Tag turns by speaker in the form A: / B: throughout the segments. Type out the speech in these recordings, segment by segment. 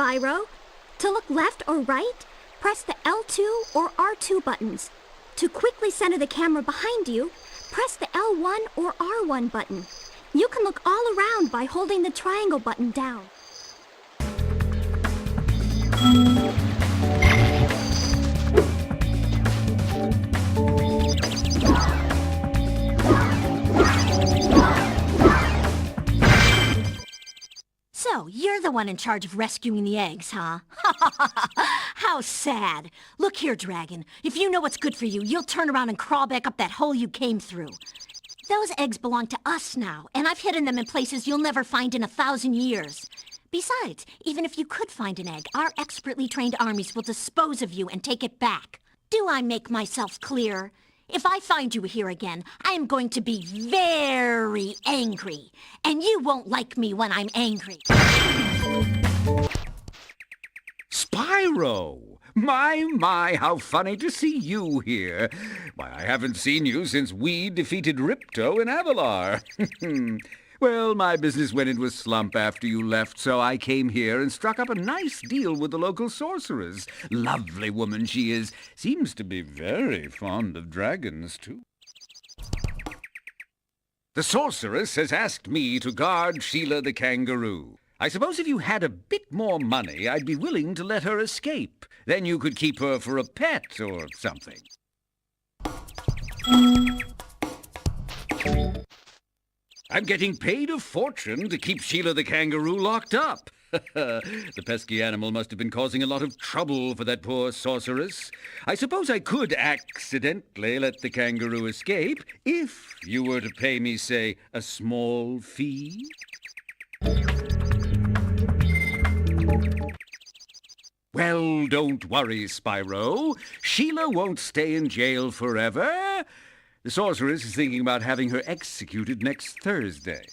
A: Spyro. To look left or right, press the L2 or R2 buttons. To quickly center the camera behind you, press the L1 or R1 button. You can look all around by holding the triangle button down.
B: So, you're the one in charge of rescuing the eggs, huh? How sad. Look here, Dragon. If you know what's good for you, you'll turn around and crawl back up that hole you came through. Those eggs belong to us now, and I've hidden them in places you'll never find in 1,000 years. Besides, even if you could find an egg, our expertly trained armies will dispose of you and take it back. Do I make myself clear? If I find you here again, I am going to be very angry. And you won't like me when I'm angry.
C: Spyro! My, how funny to see you here. Why, I haven't seen you since we defeated Ripto in Avalar. Well, my business went into a slump after you left, so I came here and struck up a nice deal with the local sorceress. Lovely woman she is. Seems to be very fond of dragons, too. The sorceress has asked me to guard Sheila the kangaroo. I suppose if you had a bit more money, I'd be willing to let her escape. Then you could keep her for a pet or something. I'm getting paid a fortune to keep Sheila the kangaroo locked up. The pesky animal must have been causing a lot of trouble for that poor sorceress. I suppose I could accidentally let the kangaroo escape if you were to pay me, say, a small fee. Well, don't worry, Spyro. Sheila won't stay in jail forever. The sorceress is thinking about having her executed next Thursday.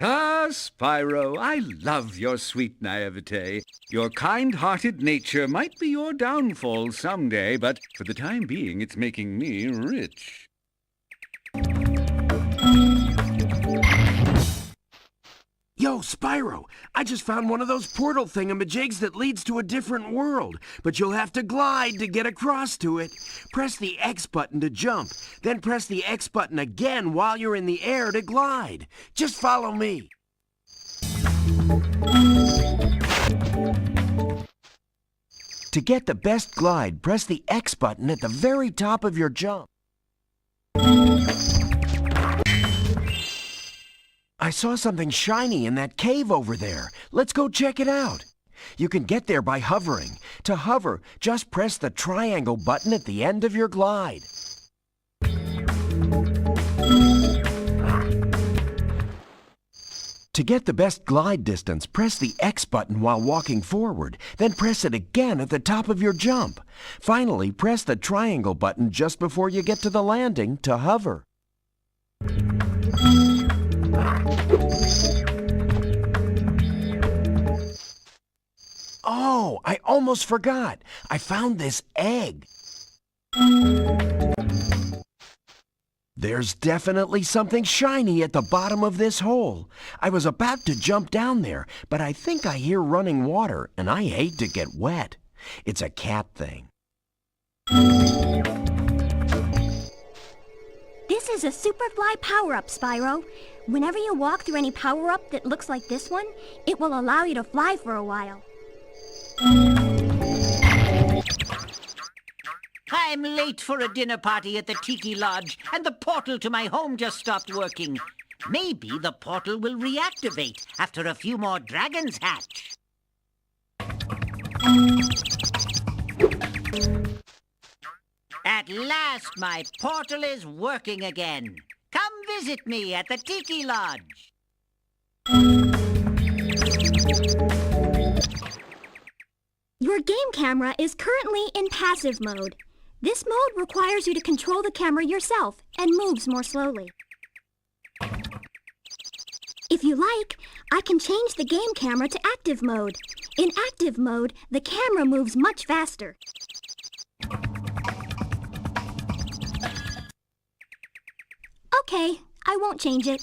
C: Ah, Spyro, I love your sweet naivete. Your kind-hearted nature might be your downfall someday, but for the time being, it's making me rich.
D: Yo, Spyro, I just found one of those portal thingamajigs that leads to a different world, but you'll have to glide to get across to it. Press the X button to jump, then press the X button again while you're in the air to glide. Just follow me. To get the best glide, press the X button at the very top of your jump. I saw something shiny in that cave over there. Let's go check it out. You can get there by hovering. To hover, just press the triangle button at the end of your glide. To get the best glide distance, press the X button while walking forward, then press it again at the top of your jump. Finally, press the triangle button just before you get to the landing to hover. Oh, I almost forgot. I found this egg. There's definitely something shiny at the bottom of this hole. I was about to jump down there, but I think I hear running water, and I hate to get wet. It's a cat thing.
A: This is a Superfly power-up, Spyro. Whenever you walk through any power-up that looks like this one, it will allow you to fly for a while.
E: I'm late for a dinner party at the Tiki Lodge, and the portal to my home just stopped working. Maybe the portal will reactivate after a few more dragons hatch. At last, my portal is working again. Come visit me at the Tiki Lodge.
A: Your game camera is currently in passive mode. This mode requires you to control the camera yourself and moves more slowly. If you like, I can change the game camera to active mode. In active mode, the camera moves much faster. Okay, I won't change it.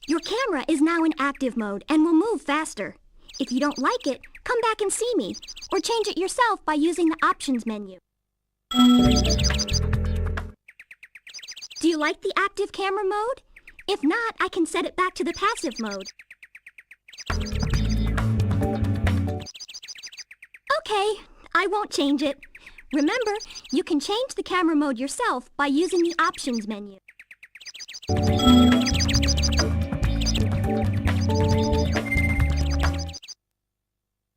A: Your camera is now in active mode and will move faster. If you don't like it, come back and see me, or change it yourself by using the options menu. Do you like the active camera mode? If not, I can set it back to the passive mode. Okay, I won't change it. Remember, you can change the camera mode yourself by using the options menu.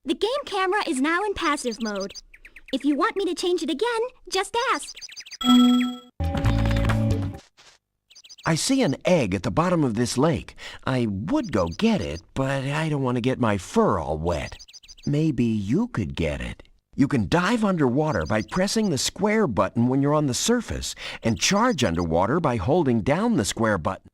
A: The game camera is now in passive mode. If you want me to change it again, just ask.
D: I see an egg at the bottom of this lake. I would go get it, but I don't want to get my fur all wet. Maybe you could get it. You can dive underwater by pressing the square button when you're on the surface, and charge underwater by holding down the square button.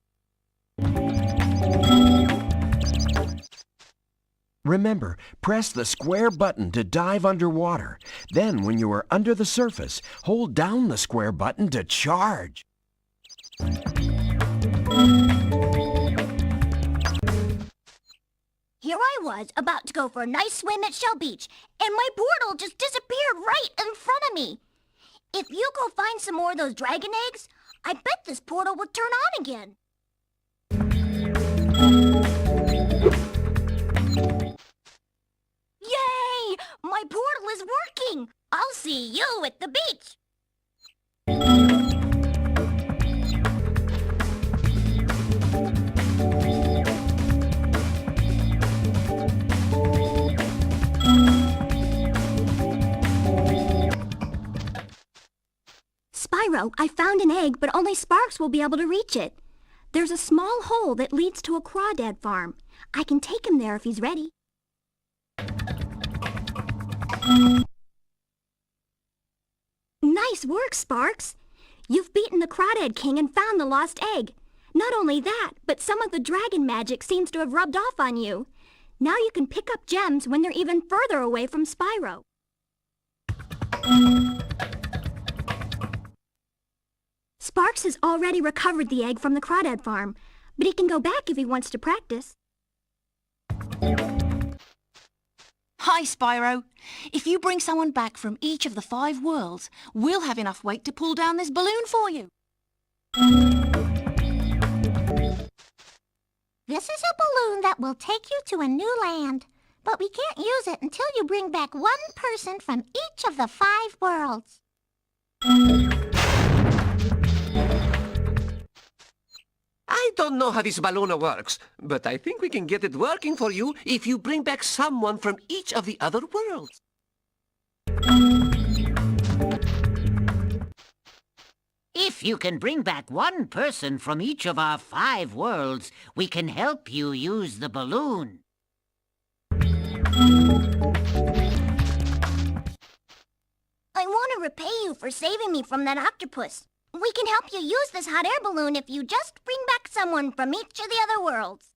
D: Remember, press the square button to dive underwater. Then, when you are under the surface, hold down the square button to charge.
A: Here I was, about to go for a nice swim at Shell Beach, and my portal just disappeared right in front of me. If you go find some more of those dragon eggs, I bet this portal will turn on again. Yay! My portal is working! I'll see you at the beach! Spyro, I found an egg, but only Sparks will be able to reach it. There's a small hole that leads to a Crawdad Farm. I can take him there if he's ready. Nice work, Sparks! You've beaten the Crawdad King and found the lost egg. Not only that, but some of the dragon magic seems to have rubbed off on you. Now you can pick up gems when they're even further away from Spyro. Sparks has already recovered the egg from the Crawdad Farm, but he can go back if he wants to practice.
F: Hi, Spyro. If you bring someone back from each of the 5 worlds, we'll have enough weight to pull down this balloon for you.
G: This is a balloon that will take you to a new land, but we can't use it until you bring back one person from each of the 5 worlds.
H: I don't know how this balloon works, but I think we can get it working for you if you bring back someone from each of the other worlds.
E: If you can bring back one person from each of our 5 worlds, we can help you use the balloon.
A: I want to repay you for saving me from that octopus. We can help you use this hot air balloon if you just bring back someone from each of the other worlds.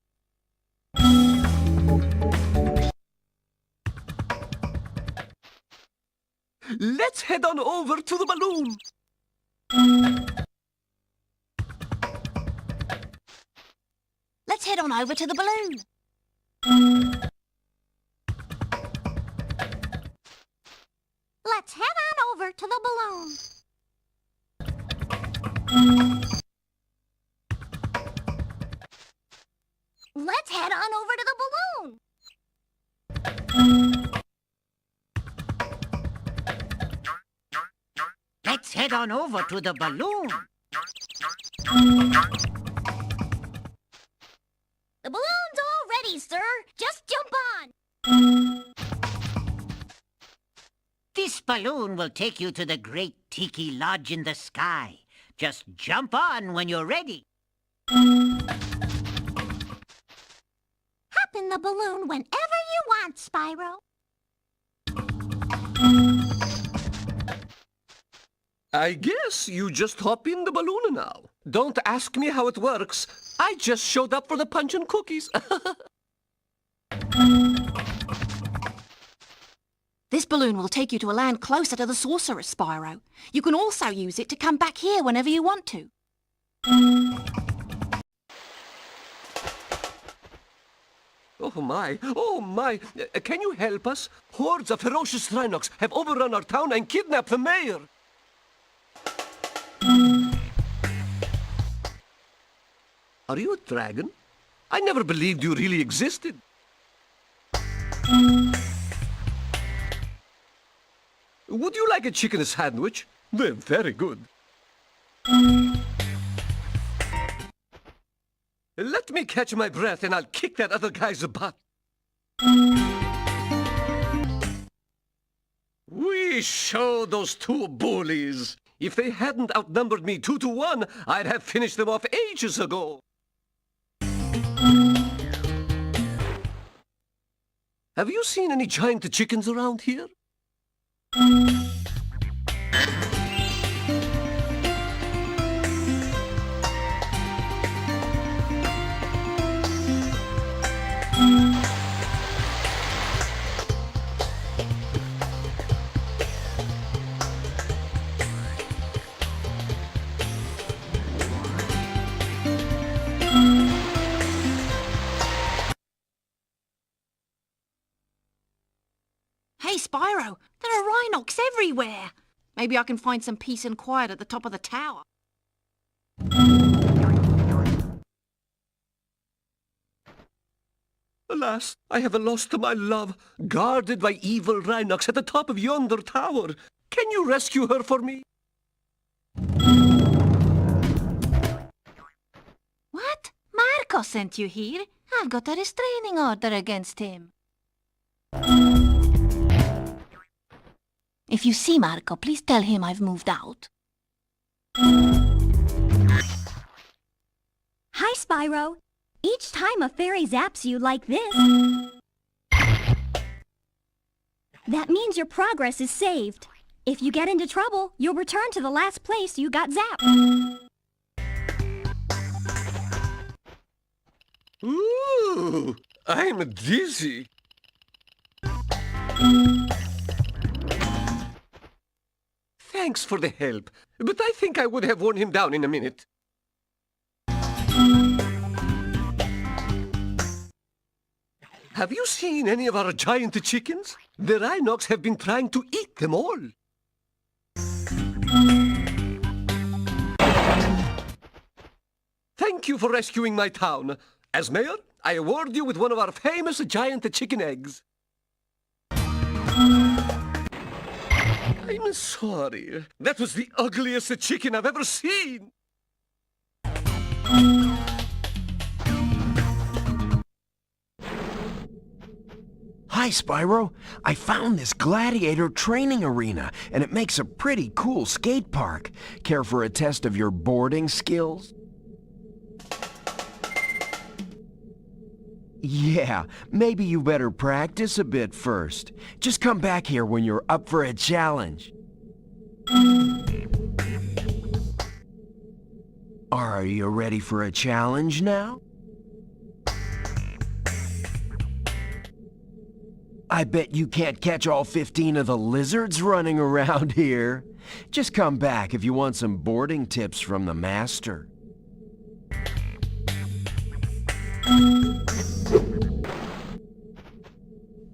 H: Let's head on over to the balloon.
F: Let's head on over to the balloon.
G: Let's head on over to the balloon.
A: Let's head on over to the balloon.
E: Let's head on over to the balloon.
A: The balloon's all ready, sir. Just jump on.
E: This balloon will take you to the great Tiki Lodge in the sky. Just jump on when you're ready.
G: Hop in the balloon whenever you want, Spyro.
H: I guess you just hop in the balloon now. Don't ask me how it works. I just showed up for the punch and cookies.
F: This balloon will take you to a land closer to the Sorceress, Spyro. You can also use it to come back here whenever you want to.
H: Oh my, can you help us? Hordes of ferocious Rhinox have overrun our town and kidnapped the mayor. Are you a dragon? I never believed you really existed. Would you like a chicken sandwich? They're very good. Let me catch my breath and I'll kick that other guy's butt. We showed those two bullies. If they hadn't outnumbered me 2-1, I'd have finished them off ages ago. Have you seen any giant chickens around here?
F: Hey, Spyro, there are Rhinox everywhere. Maybe I can find some peace and quiet at the top of the tower.
H: Alas, I have lost my love, guarded by evil Rhinox at the top of yonder tower. Can you rescue her for me?
F: What? Marco sent you here? I've got a restraining order against him. If you see Marco, please tell him I've moved out.
A: Hi, Spyro. Each time a fairy zaps you like this, that means your progress is saved. If you get into trouble, you'll return to the last place you got zapped.
H: Ooh, I'm dizzy. Thanks for the help, but I think I would have worn him down in a minute. Have you seen any of our giant chickens? The Rhinox have been trying to eat them all. Thank you for rescuing my town. As mayor, I award you with one of our famous giant chicken eggs. I'm sorry. That was the ugliest chicken I've ever seen.
D: Hi, Spyro. I found this gladiator training arena, and it makes a pretty cool skate park. Care for a test of your boarding skills? Yeah, maybe you better practice a bit first. Just come back here when you're up for a challenge. Are you ready for a challenge now? I bet you can't catch all 15 of the lizards running around here. Just come back if you want some boarding tips from the master.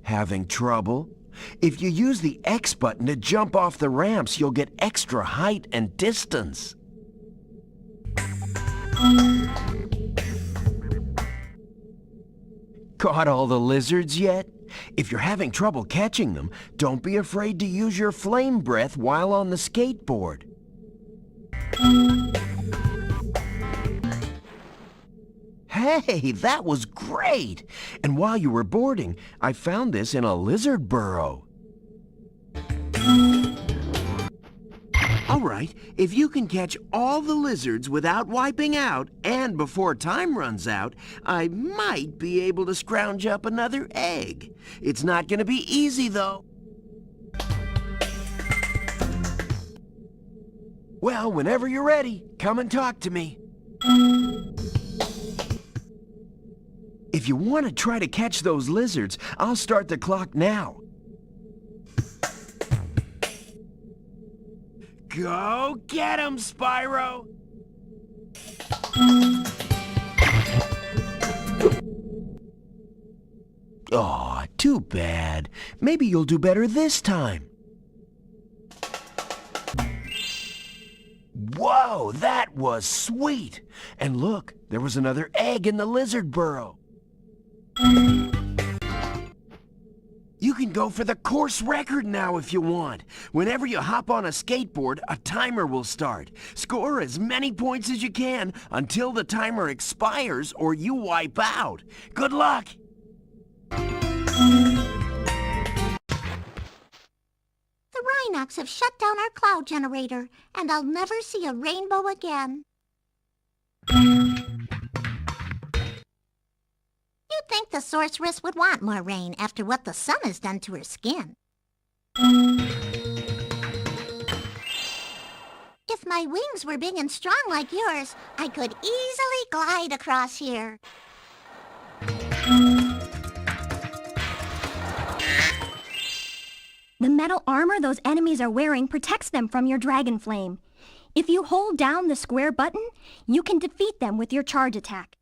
D: Having trouble? If you use the X button to jump off the ramps, you'll get extra height and distance. Caught all the lizards yet? If you're having trouble catching them, don't be afraid to use your flame breath while on the skateboard. Hey, that was great! And while you were boarding, I found this in a lizard burrow. All right, if you can catch all the lizards without wiping out and before time runs out, I might be able to scrounge up another egg. It's not going to be easy, though. Well, whenever you're ready, come and talk to me. If you want to try to catch those lizards, I'll start the clock now. Go get 'em, Spyro! Aw, too bad. Maybe you'll do better this time. Whoa, that was sweet! And look, there was another egg in the lizard burrow. You can go for the course record now if you want. Whenever you hop on a skateboard, a timer will start. Score as many points as you can until the timer expires or you wipe out. Good luck!
G: The Rhinox have shut down our cloud generator, and I'll never see a rainbow again. You'd think the Sorceress would want more rain after what the sun has done to her skin. If my wings were big and strong like yours, I could easily glide across here.
A: The metal armor those enemies are wearing protects them from your dragon flame. If you hold down the square button, you can defeat them with your charge attack.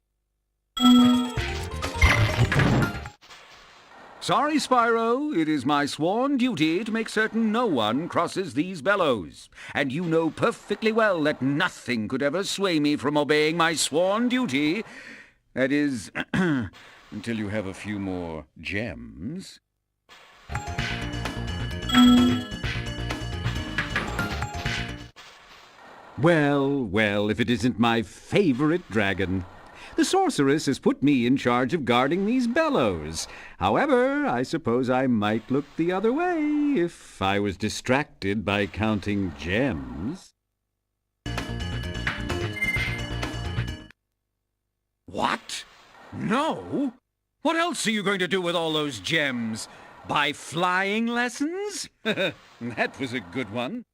C: Sorry, Spyro. It is my sworn duty to make certain no one crosses these bellows. And you know perfectly well that nothing could ever sway me from obeying my sworn duty. That is, until you have a few more gems. Well, if it isn't my favorite dragon. The Sorceress has put me in charge of guarding these bellows. However, I suppose I might look the other way if I was distracted by counting gems. What? No? What else are you going to do with all those gems? Buy flying lessons? That was a good one.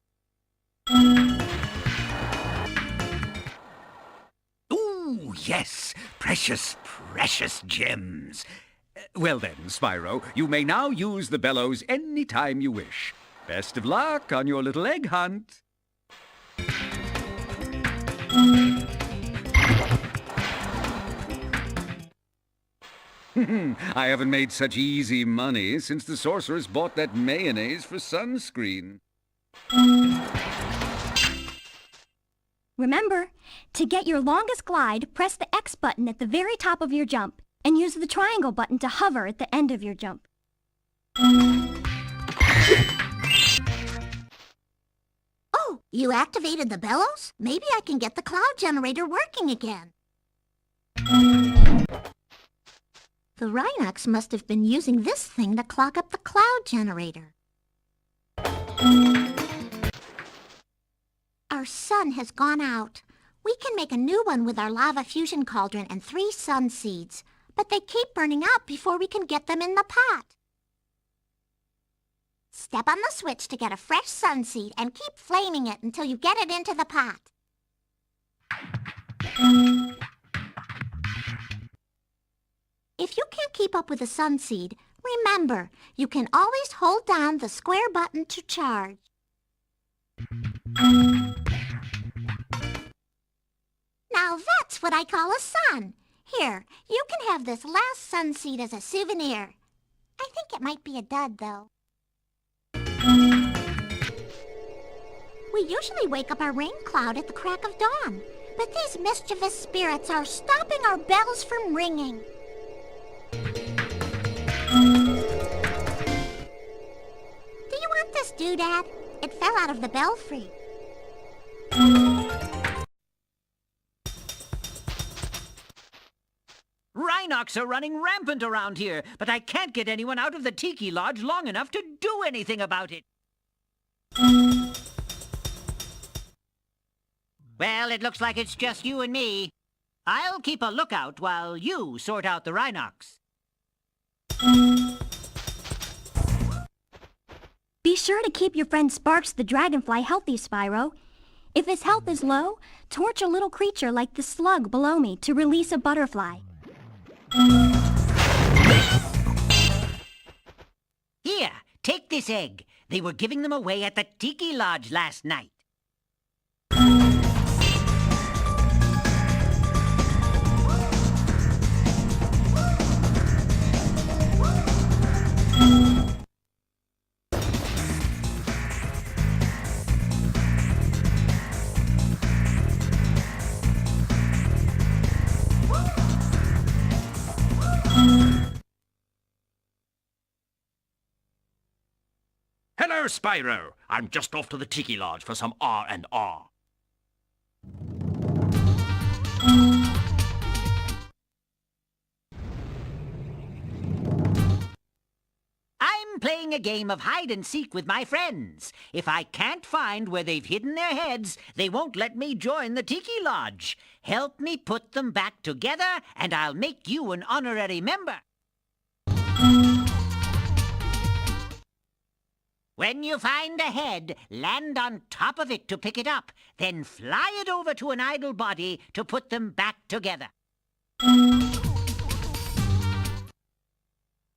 C: Ooh, yes, precious, precious gems. Well then, Spyro, you may now use the bellows any time you wish. Best of luck on your little egg hunt. I haven't made such easy money since the Sorceress bought that mayonnaise for sunscreen.
A: Remember, to get your longest glide, press the X button at the very top of your jump, and use the triangle button to hover at the end of your jump.
G: Oh, you activated the bellows? Maybe I can get the cloud generator working again. The Rhinox must have been using this thing to clog up the cloud generator. Our sun has gone out. We can make a new one with our lava fusion cauldron and 3 sun seeds, but they keep burning out before we can get them in the pot. Step on the switch to get a fresh sun seed and keep flaming it until you get it into the pot. If you can't keep up with the sun seed, remember, you can always hold down the square button to charge. Now that's what I call a sun. Here, you can have this last sun seed as a souvenir. I think it might be a dud, though. We usually wake up our rain cloud at the crack of dawn, but these mischievous spirits are stopping our bells from ringing. Do you want this doodad? It fell out of the belfry.
E: Rhinox are running rampant around here, but I can't get anyone out of the Tiki Lodge long enough to do anything about it. Well, it looks like it's just you and me. I'll keep a lookout while you sort out the Rhinox.
A: Be sure to keep your friend Sparks the dragonfly healthy, Spyro. If his health is low, torch a little creature like the slug below me to release a butterfly.
E: Here, take this egg. They were giving them away at the Tiki Lodge last night.
I: Hello, Spyro. I'm just off to the Tiki Lodge for some R&R.
E: I'm playing a game of hide-and-seek with my friends. If I can't find where they've hidden their heads, they won't let me join the Tiki Lodge. Help me put them back together, and I'll make you an honorary member. When you find a head, land on top of it to pick it up. Then fly it over to an idle body to put them back together.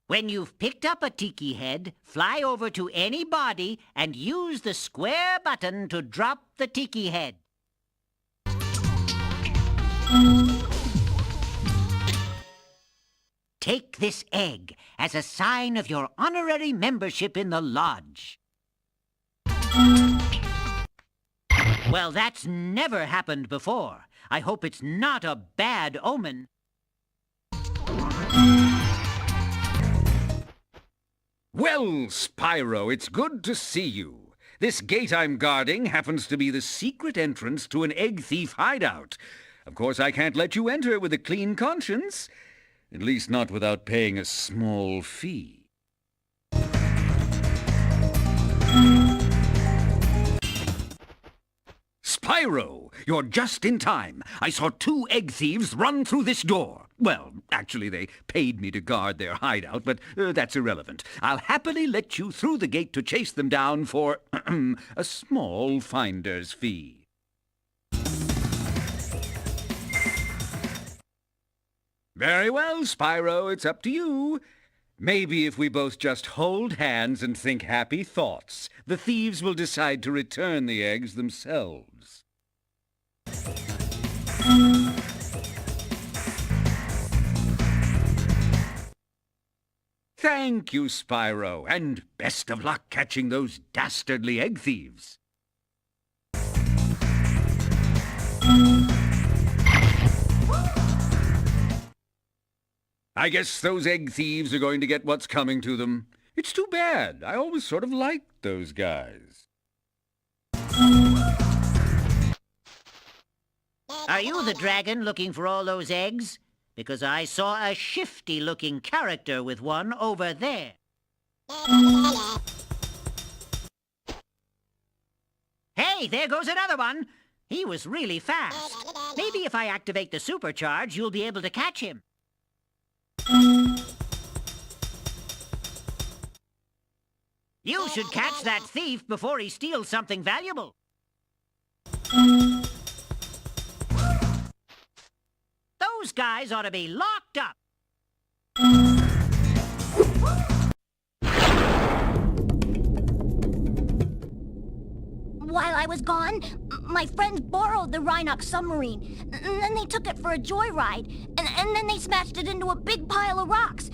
E: When you've picked up a tiki head, fly over to any body and use the square button to drop the tiki head. Take this egg as a sign of your honorary membership in the lodge. Well, that's never happened before. I hope it's not a bad omen.
C: Well, Spyro, it's good to see you. This gate I'm guarding happens to be the secret entrance to an egg thief hideout. Of course, I can't let you enter with a clean conscience. At least not without paying a small fee. Spyro, you're just in time. I saw 2 egg thieves run through this door. Well, actually, they paid me to guard their hideout, but that's irrelevant. I'll happily let you through the gate to chase them down for a small finder's fee. Very well, Spyro, it's up to you. Maybe if we both just hold hands and think happy thoughts, the thieves will decide to return the eggs themselves. Thank you, Spyro, and best of luck catching those dastardly egg thieves. I guess those egg thieves are going to get what's coming to them. It's too bad. I always sort of liked those guys.
E: Are you the dragon looking for all those eggs? Because I saw a shifty-looking character with one over there. Hey, there goes another one. He was really fast. Maybe if I activate the supercharge, you'll be able to catch him. You should catch that thief before he steals something valuable. Those guys ought to be locked up.
A: While I was gone, my friends borrowed the Rhinox submarine, and then they took it for a joyride, and then they smashed it into a big pile of rocks.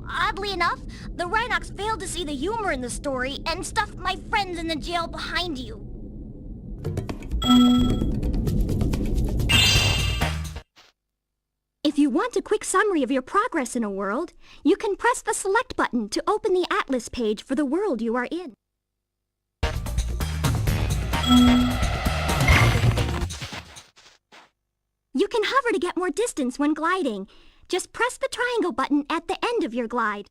A: Oddly enough, the Rhinox failed to see the humor in the story and stuffed my friends in the jail behind you. If you want a quick summary of your progress in a world, you can press the Select button to open the Atlas page for the world you are in. You can hover to get more distance when gliding. Just press the triangle button at the end of your glide.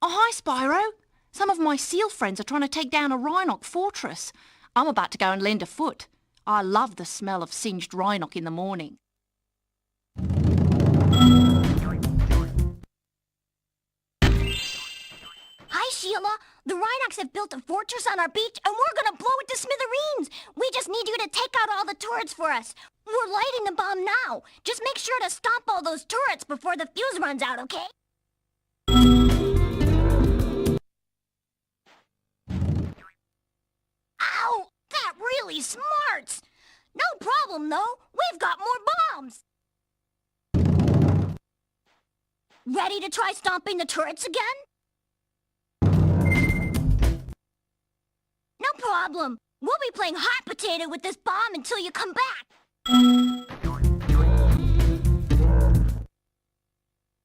F: Oh, hi, Spyro. Some of my seal friends are trying to take down a Rhinoc fortress. I'm about to go and lend a foot. I love the smell of singed Rhinoc in the morning.
A: Hi, Sheila. The Rhinox have built a fortress on our beach, and we're gonna blow it to smithereens. We just need you to take out all the turrets for us. We're lighting the bomb now. Just make sure to stop all those turrets before the fuse runs out, okay? Ow! That really smarts! No problem. problem, though. We've got more bombs. Ready to try stomping the turrets again? No problem. We'll be playing hot potato with this bomb until you come back.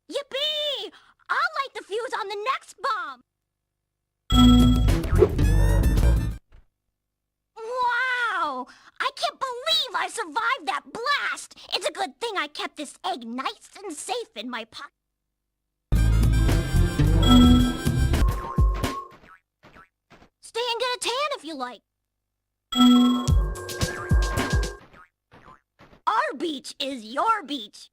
A: Yippee! I'll light the fuse on the next bomb. Wow! I can't believe I survived that blast! It's a good thing I kept this egg nice and safe in my pocket. Stay and get a tan if you like. Our beach is your beach.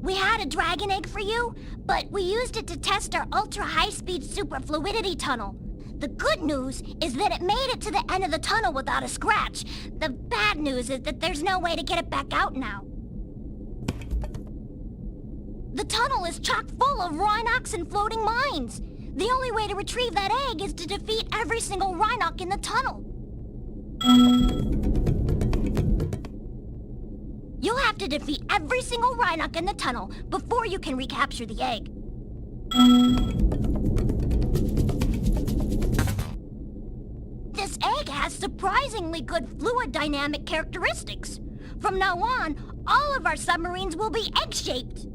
A: We had a dragon egg for you, but we used it to test our ultra-high-speed superfluidity tunnel. The good news is that it made it to the end of the tunnel without a scratch. The bad news is that there's no way to get it back out now. The tunnel is chock full of Rhinox and floating mines. The only way to retrieve that egg is to defeat every single Rhinox in the tunnel. You'll have to defeat every single Rhinox in the tunnel before you can recapture the egg. This egg has surprisingly good fluid dynamic characteristics. From now on, all of our submarines will be egg-shaped.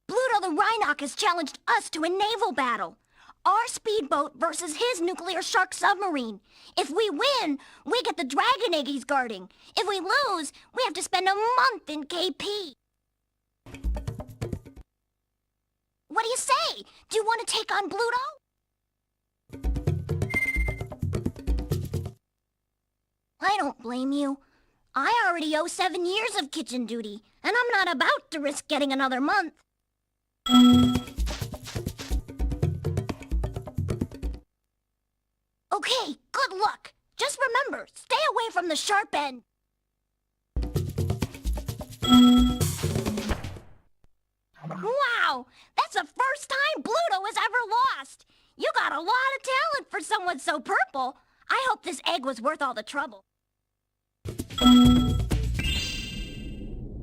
A: Pluto the Rhinox has challenged us to a naval battle. Our speedboat versus his nuclear shark submarine. If we win, we get the dragon egg he's guarding. If we lose, we have to spend a month in KP. What do you say? Do you want to take on Pluto? I don't blame you. I already owe 7 years of kitchen duty, and I'm not about to risk getting another month. Okay, good luck. Just remember, stay away from the sharp end. Wow, that's the first time Pluto has ever lost. You got a lot of talent for someone so purple. I hope this egg was worth all the trouble.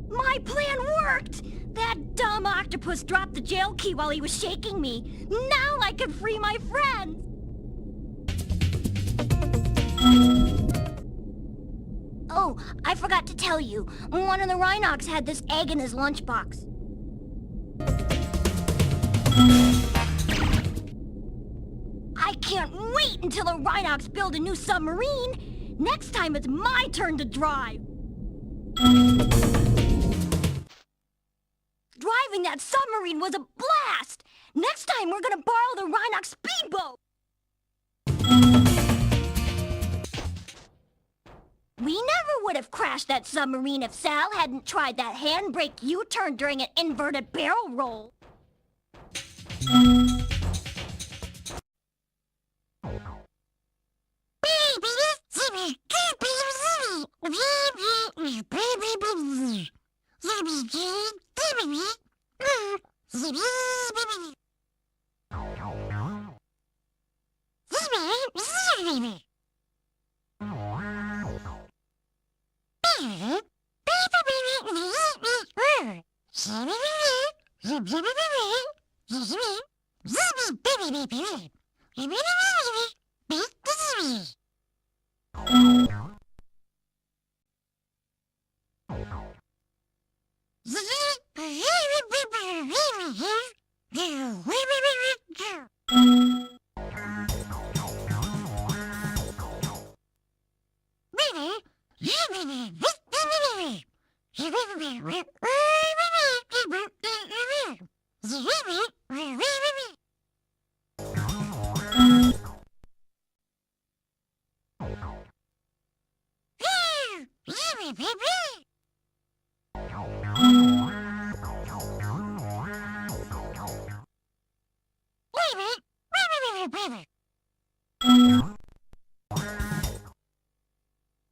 A: My plan worked! That dumb octopus dropped the jail key while he was shaking me. Now I can free my friends! Oh, I forgot to tell you. One of the Rhinox had this egg in his lunchbox. I can't wait until the Rhinox build a new submarine. Next time it's my turn to drive. Driving that submarine was a blast. Next time we're gonna borrow the Rhinox speedboat. We never would have crashed that submarine if Sal hadn't tried that handbrake U-turn during an inverted barrel roll.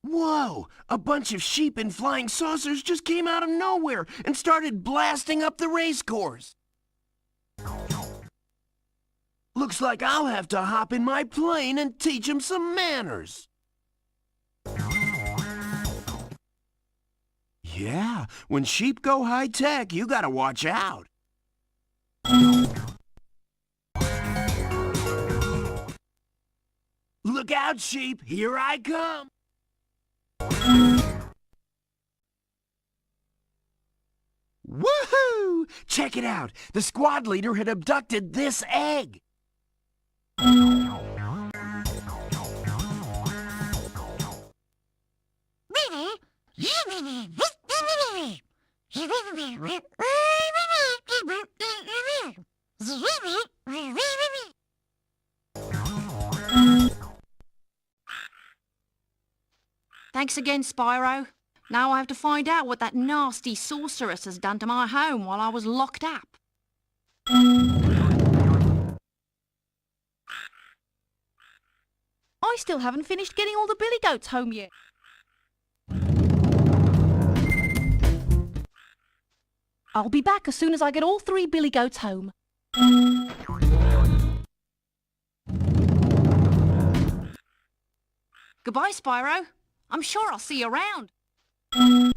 D: Whoa! A bunch of sheep in flying saucers just came out of nowhere and started blasting up the race course. Looks like I'll have to hop in my plane and teach him some manners. Yeah, when sheep go high-tech, you gotta watch out. Look out, sheep! Here I come! Woohoo! Check it out! The squad leader had abducted this egg!
F: Thanks again, Spyro. Now I have to find out what that nasty Sorceress has done to my home while I was locked up. I still haven't finished getting all the billy goats home yet. I'll be back as soon as I get all 3 billy goats home. Goodbye, Spyro. I'm sure I'll see you around. I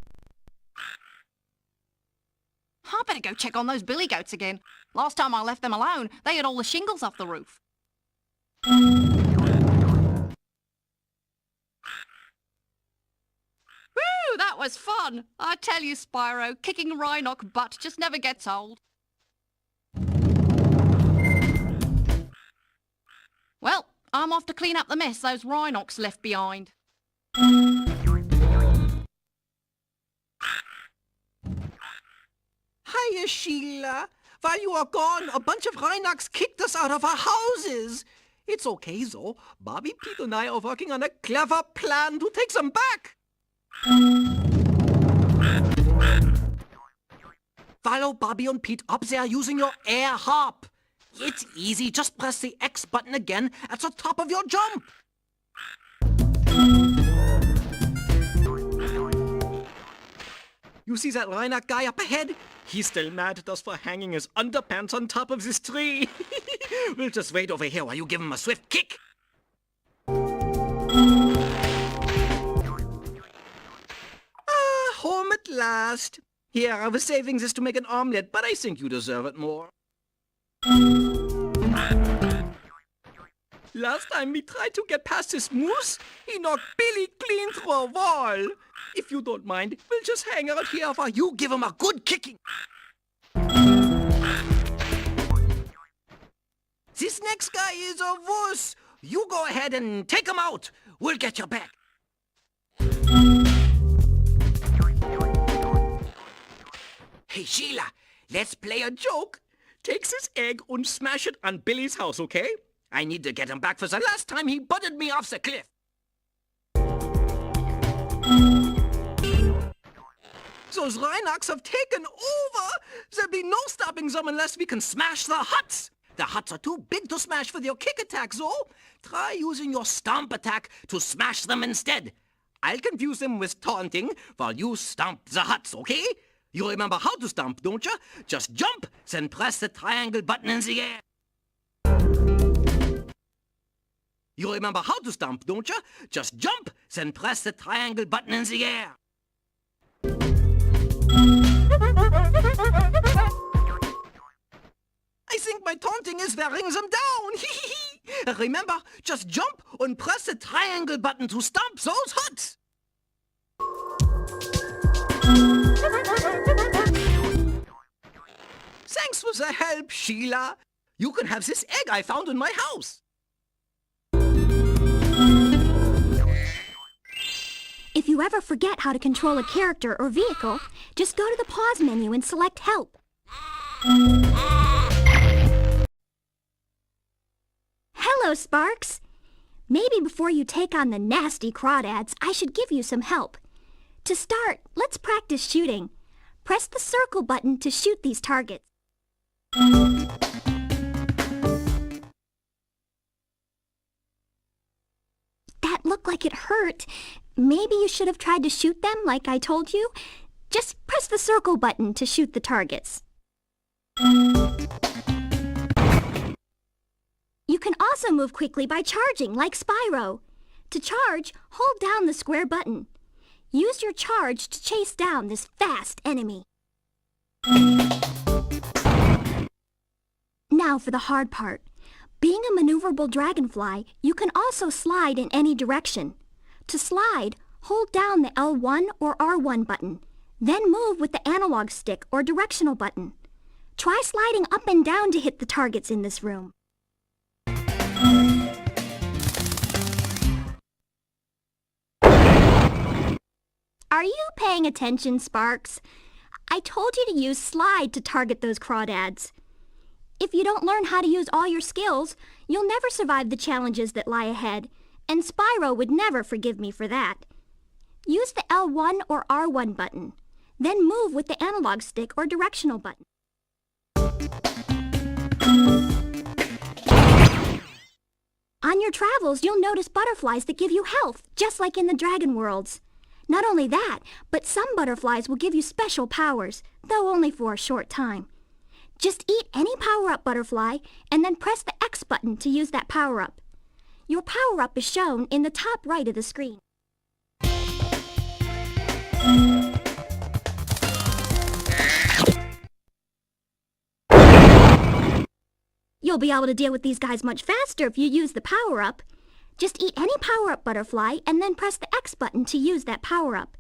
F: better go check on those billy goats again. Last time I left them alone, they had all the shingles off the roof. Woo, that was fun. I tell you, Spyro, kicking Rhinoc butt just never gets old. Well, I'm off to clean up the mess those Rhinocs left behind.
J: Hiya, Sheila. While you are gone, a bunch of Rhinocs kicked us out of our houses. It's okay, though. Bobby, Pete and I are working on a clever plan to take them back. Follow Bobby and Pete up there using your air harp. It's easy. Just press the X button again at the top of your jump. You see that Rhinoc guy up ahead? He's still mad at us for hanging his underpants on top of this tree. We'll just wait over here while you give him a swift kick. Ah, home at last. Here, I was saving this to make an omelette, but I think you deserve it more. Last time we tried to get past this moose, he knocked Billy clean through a wall. If you don't mind, we'll just hang out here while you give him a good kicking. This next guy is a wuss. You go ahead and take him out. We'll get your back. Hey, Sheila, let's play a joke. Take this egg and smash it on Billy's house, okay? I need to get him back for the last time he butted me off the cliff. Those Rhinocs have taken over. There'll be no stopping them unless we can smash the huts. The huts are too big to smash with your kick attack, though. Try using your stomp attack to smash them instead. I'll confuse them with taunting while you stomp the huts, okay? You remember how to stomp, don't you? Just jump, then press the triangle button in the air. You remember how to stomp, don't you? Just jump, then press the triangle button in the air. I think my taunting is wearing them down. Remember, just jump and press the triangle button to stomp those huts. Thanks for the help, Sheila. You can have this egg I found in my house.
A: If you ever forget how to control a character or vehicle, just go to the pause menu and select Help. Hello, Sparks. Maybe before you take on the nasty crawdads, I should give you some help. To start, let's practice shooting. Press the circle button to shoot these targets. That looked like it hurt. Maybe you should have tried to shoot them like I told you. Just press the circle button to shoot the targets. You can also move quickly by charging, like Spyro. To charge, hold down the square button. Use your charge to chase down this fast enemy. Now for the hard part. Being a maneuverable dragonfly, you can also slide in any direction. To slide, hold down the L1 or R1 button, then move with the analog stick or directional button. Try sliding up and down to hit the targets in this room. Are you paying attention, Sparks? I told you to use slide to target those crawdads. If you don't learn how to use all your skills, you'll never survive the challenges that lie ahead, and Spyro would never forgive me for that. Use the L1 or R1 button, then move with the analog stick or directional button. On your travels, you'll notice butterflies that give you health, just like in the dragon worlds. Not only that, but some butterflies will give you special powers, though only for a short time. Just eat any power-up butterfly, and then press the X button to use that power-up. Your power-up is shown in the top right of the screen. You'll be able to deal with these guys much faster if you use the power-up. Just eat any power-up butterfly and then press the X button to use that power-up.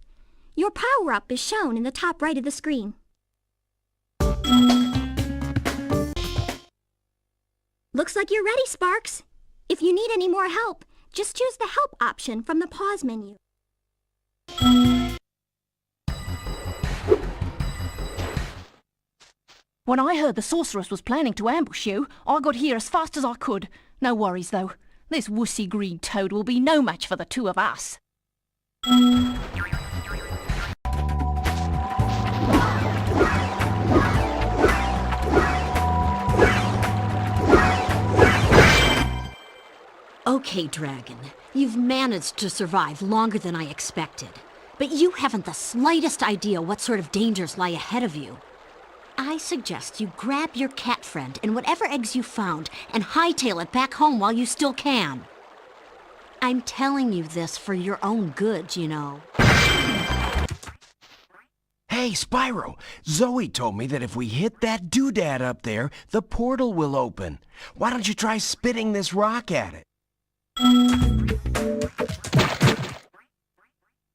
A: Your power-up is shown in the top right of the screen. Looks like you're ready, Sparks. If you need any more help, just choose the Help option from the Pause menu.
F: When I heard the Sorceress was planning to ambush you, I got here as fast as I could. No worries, though. This wussy green toad will be no match for the two of us.
B: Okay, Dragon. You've managed to survive longer than I expected. But you haven't the slightest idea what sort of dangers lie ahead of you. I suggest you grab your cat friend and whatever eggs you found and hightail it back home while you still can. I'm telling you this for your own good, you know.
D: Hey, Spyro, Zoe told me that if we hit that doodad up there, the portal will open. Why don't you try spitting this rock at it?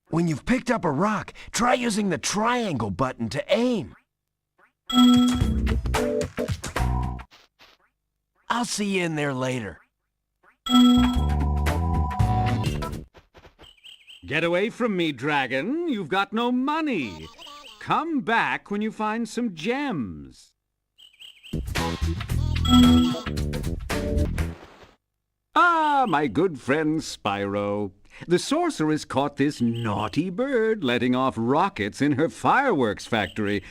D: When you've picked up a rock, try using the triangle button to aim. I'll see you in there later.
C: Get away from me, Dragon. You've got no money. Come back when you find some gems. Ah, my good friend Spyro. The Sorceress caught this naughty bird letting off rockets in her fireworks factory,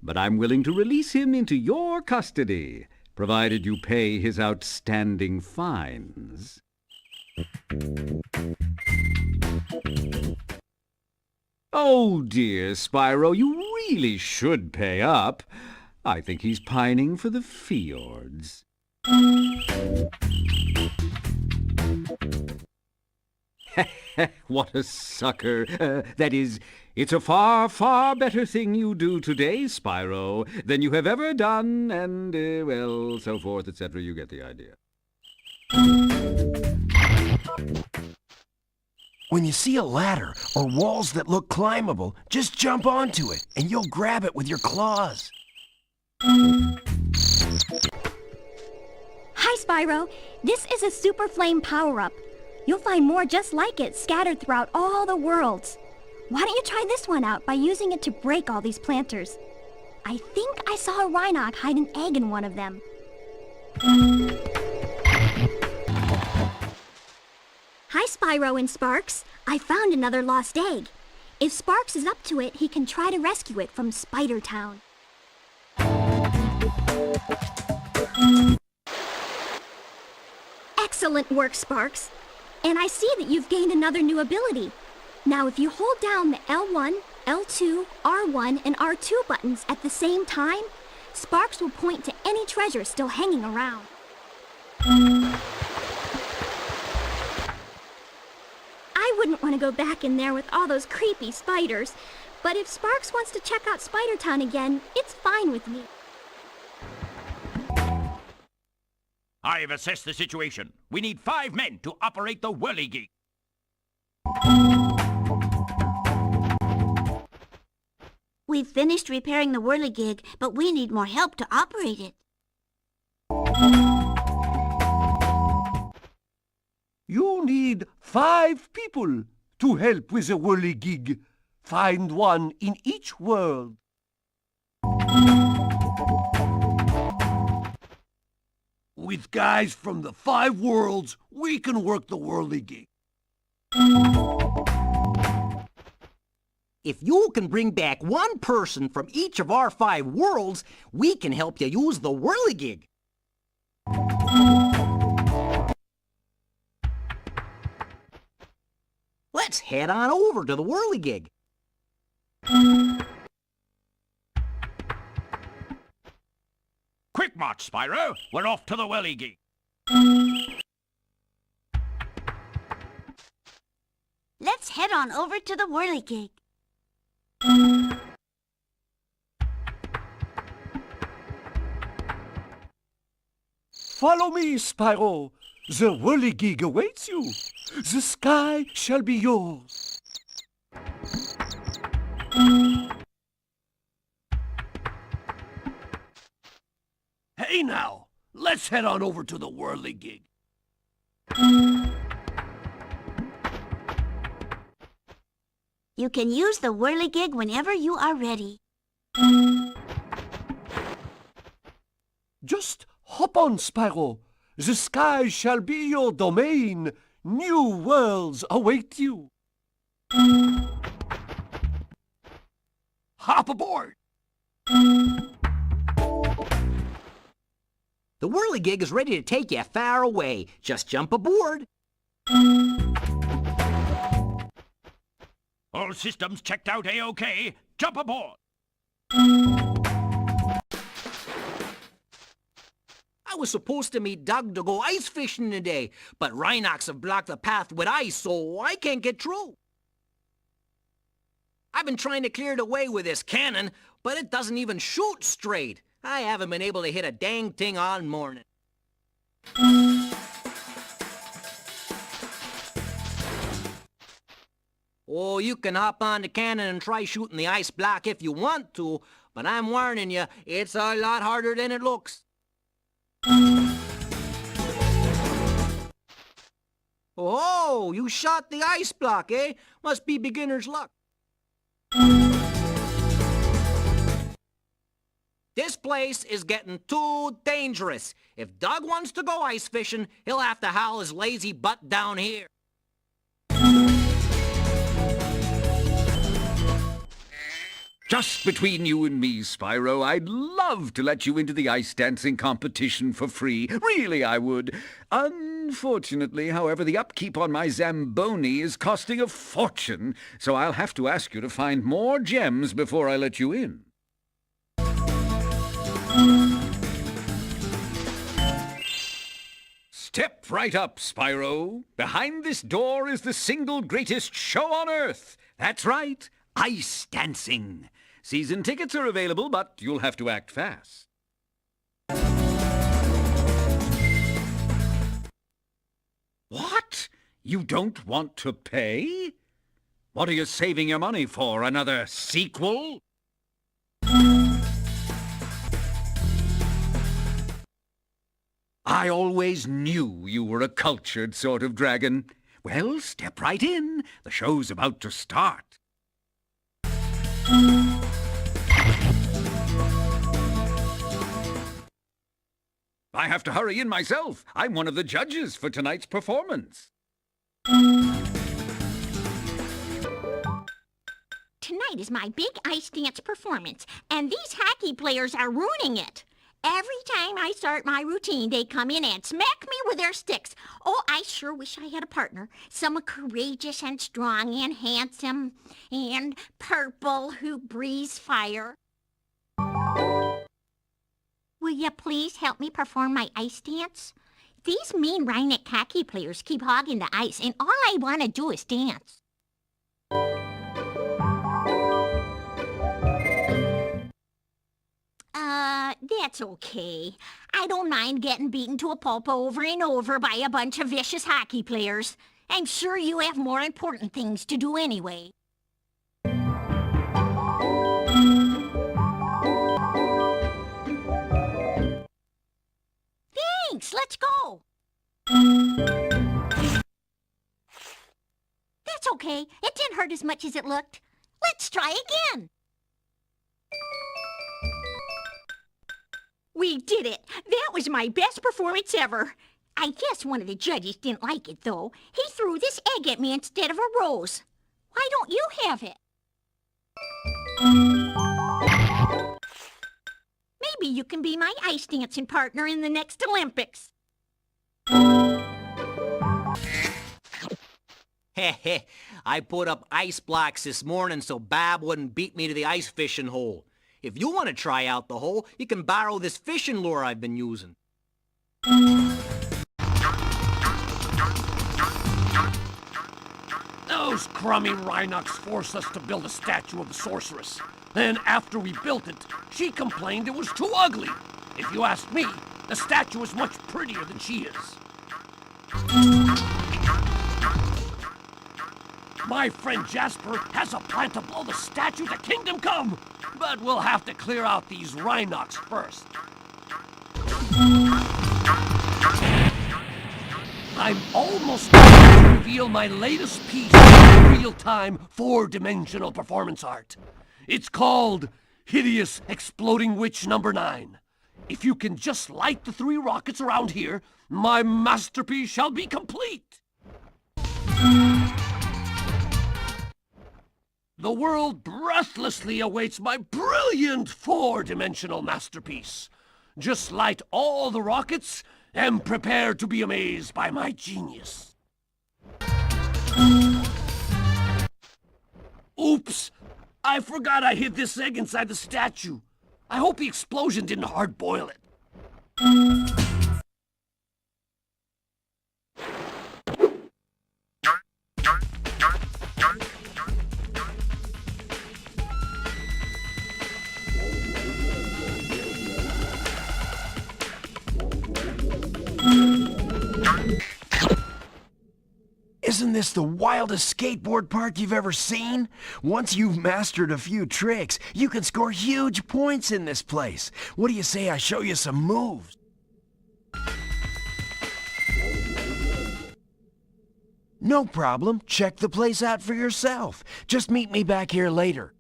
C: but I'm willing to release him into your custody, provided you pay his outstanding fines. Oh dear, Spyro, you really should pay up. I think he's pining for the fjords. What a sucker. That is, it's a far, far better thing you do today, Spyro, than you have ever done, and, well, so forth, etc. You get the idea.
D: When you see a ladder or walls that look climbable, just jump onto it, and you'll grab it with your claws.
A: Hi, Spyro. This is a Super Flame power-up. You'll find more just like it scattered throughout all the worlds. Why don't you try this one out by using it to break all these planters? I think I saw a Rhinoc hide an egg in one of them. Hi, Spyro and Sparks. I found another lost egg. If Sparks is up to it, he can try to rescue it from Spider Town. Excellent work, Sparks. And I see that you've gained another new ability. Now, if you hold down the L1, L2, R1, and R2 buttons at the same time, Sparks will point to any treasure still hanging around. wouldn't want to go back in there with all those creepy spiders. But if Sparks wants to check out Spider Town again, it's fine with me.
I: I have assessed the situation. We need 5 men to operate the whirligig.
G: We've finished repairing the whirligig, but we need more help to operate it.
H: You need 5 people to help with the whirligig. Find one in each world. With guys from the 5 worlds, we can work the whirligig.
J: If you can bring back one person from each of our 5 worlds, we can help you use the whirligig. Let's head on over to the whirligig.
I: Quick march, Spyro. We're off to the whirligig.
G: Let's head on over to the whirligig.
H: Follow me, Spyro. The whirligig awaits you. The sky shall be yours. Hey now, let's head on over to the whirligig.
G: You can use the whirligig whenever you are ready.
H: Just hop on, Spyro. The sky shall be your domain. New worlds await you. Hop aboard.
J: The whirligig is ready to take you far away. Just jump aboard.
I: All systems checked out A-OK. Jump aboard.
J: I was supposed to meet Doug to go ice fishing today, but Rhinox have blocked the path with ice, so I can't get through. I've been trying to clear the way with this cannon, but it doesn't even shoot straight. I haven't been able to hit a dang thing all morning. Oh, you can hop on the cannon and try shooting the ice block if you want to, but I'm warning you, it's a lot harder than it looks. Oh, you shot the ice block, eh? Must be beginner's luck. This place is getting too dangerous. If Doug wants to go ice fishing, he'll have to haul his lazy butt down here.
C: Just between you and me, Spyro, I'd love to let you into the ice dancing competition for free. Really, I would. Unfortunately, however, the upkeep on my Zamboni is costing a fortune, so I'll have to ask you to find more gems before I let you in. Step right up, Spyro. Behind this door is the single greatest show on Earth. That's right, ice dancing. Season tickets are available, but you'll have to act fast. What? You don't want to pay? What are you saving your money for? Another sequel? I always knew you were a cultured sort of dragon. Well, step right in. The show's about to start. I have to hurry in myself. I'm one of the judges for tonight's performance.
G: Tonight is my big ice dance performance, and these hockey players are ruining it. Every time I start my routine, they come in and smack me with their sticks. Oh, I sure wish I had a partner. Someone courageous and strong and handsome and purple who breathes fire. Will you please help me perform my ice dance? These mean Rhinoc hockey players keep hogging the ice, and all I want to do is dance. That's okay. I don't mind getting beaten to a pulp over and over by a bunch of vicious hockey players. I'm sure you have more important things to do anyway. Thanks, let's go. That's okay. It didn't hurt as much as it looked. Let's try again. We did it! That was my best performance ever! I guess one of the judges didn't like it, though. He threw this egg at me instead of a rose. Why don't you have it? Maybe you can be my ice dancing partner in the next Olympics.
E: Heh, I put up ice blocks this morning so Bab wouldn't beat me to the ice fishing hole. If you want to try out the hole, you can borrow this fishing lure I've been using.
K: Those crummy Rhinocs forced us to build a statue of the Sorceress. Then, after we built it, she complained it was too ugly. If you ask me, the statue is much prettier than she is. My friend Jasper has a plan to blow the statue to Kingdom Come, but we'll have to clear out these Rhinocs first. I'm almost ready to reveal my latest piece of real-time, four-dimensional performance art. It's called Hideous Exploding Witch No. 9. If you can just light the 3 rockets around here, my masterpiece shall be complete. The world breathlessly awaits my brilliant 4-dimensional masterpiece. Just light all the rockets and prepare to be amazed by my genius. Oops! I forgot I hid this egg inside the statue. I hope the explosion didn't hard-boil it.
D: Isn't this the wildest skateboard park you've ever seen? Once you've mastered a few tricks, you can score huge points in this place. What do you say I show you some moves? No problem. Check the place out for yourself. Just meet me back here later.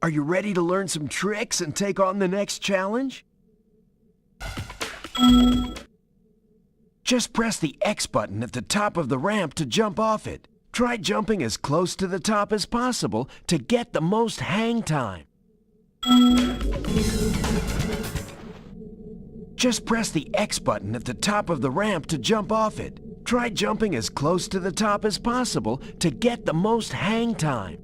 D: Are you ready to learn some tricks and take on the next challenge? Just press the X button at the top of the ramp to jump off it. Try jumping as close to the top as possible to get the most hang time. Just press the X button at the top of the ramp to jump off it. Try jumping as close to the top as possible to get the most hang time.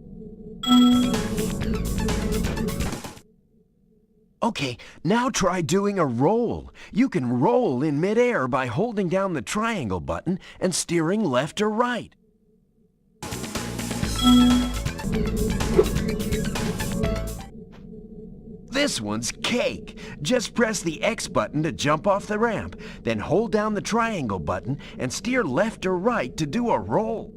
D: Okay, now try doing a roll. You can roll in midair by holding down the triangle button and steering left or right. This one's cake. Just press the X button to jump off the ramp, then hold down the triangle button and steer left or right to do a roll.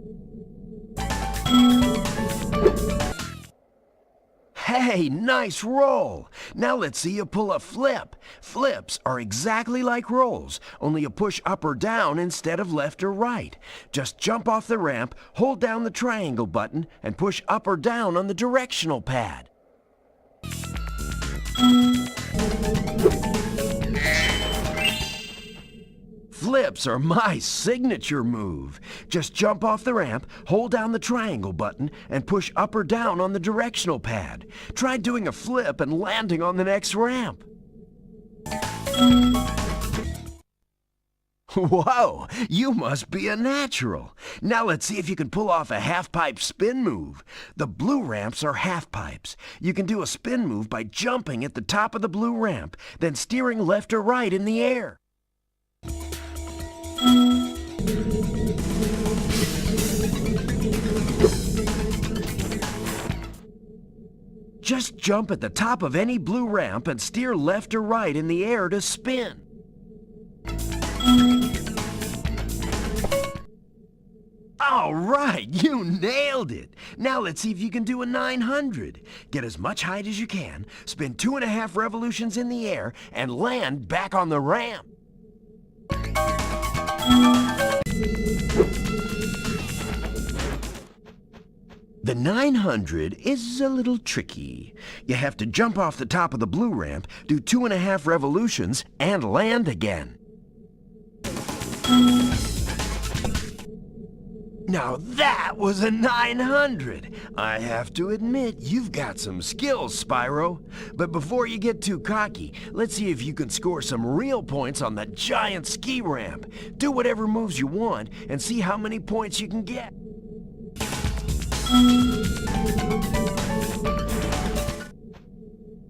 D: Hey, nice roll! Now let's see you pull a flip. Flips are exactly like rolls, only you push up or down instead of left or right. Just jump off the ramp, hold down the triangle button, and push up or down on the directional pad. Flips are my signature move. Just jump off the ramp, hold down the triangle button, and push up or down on the directional pad. Try doing a flip and landing on the next ramp. Whoa, you must be a natural. Now let's see if you can pull off a half-pipe spin move. The blue ramps are half-pipes. You can do a spin move by jumping at the top of the blue ramp, then steering left or right in the air. Just jump at the top of any blue ramp and steer left or right in the air to spin. All right, you nailed it. Now let's see if you can do a 900. Get as much height as you can, spin 2.5 revolutions in the air, and land back on the ramp. The 900 is a little tricky. You have to jump off the top of the blue ramp, do 2.5 revolutions, and land again. Now that was a 900! I have to admit, you've got some skills, Spyro. But before you get too cocky, let's see if you can score some real points on that giant ski ramp. Do whatever moves you want, and see how many points you can get.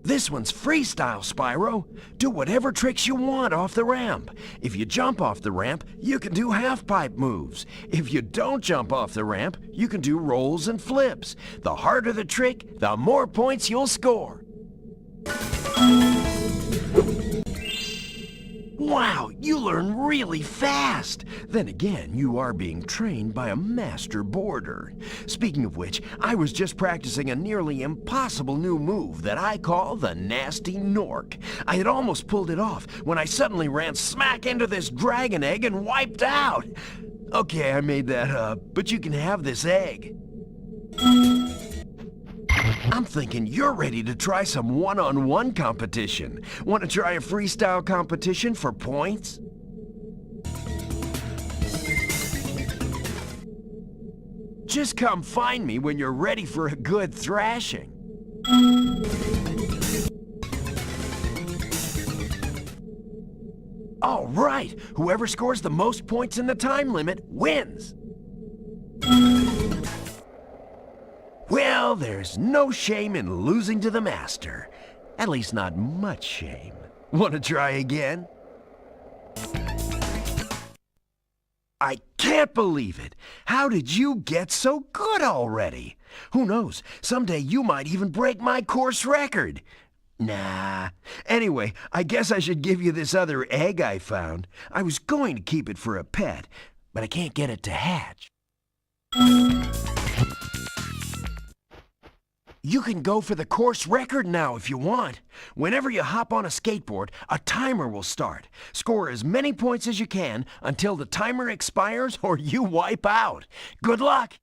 D: This one's freestyle, Spyro. Do whatever tricks you want off the ramp. If you jump off the ramp, you can do half-pipe moves. If you don't jump off the ramp, you can do rolls and flips. The harder the trick, the more points you'll score. Wow, you learn really fast. Then again, you are being trained by a master boarder. Speaking of which, I was just practicing a nearly impossible new move that I call the Nasty Nork. I had almost pulled it off when I suddenly ran smack into this dragon egg and wiped out. Okay, I made that up, but you can have this egg. I'm thinking you're ready to try some one-on-one competition. Want to try a freestyle competition for points? Just come find me when you're ready for a good thrashing. All right, whoever scores the most points in the time limit wins. Well, there's no shame in losing to the master. At least not much shame. Want to try again? I can't believe it. How did you get so good already? Who knows, someday you might even break my course record. Nah. Anyway, I guess I should give you this other egg I found. I was going to keep it for a pet, but I can't get it to hatch. You can go for the course record now if you want. Whenever you hop on a skateboard, a timer will start. Score as many points as you can until the timer expires or you wipe out. Good luck!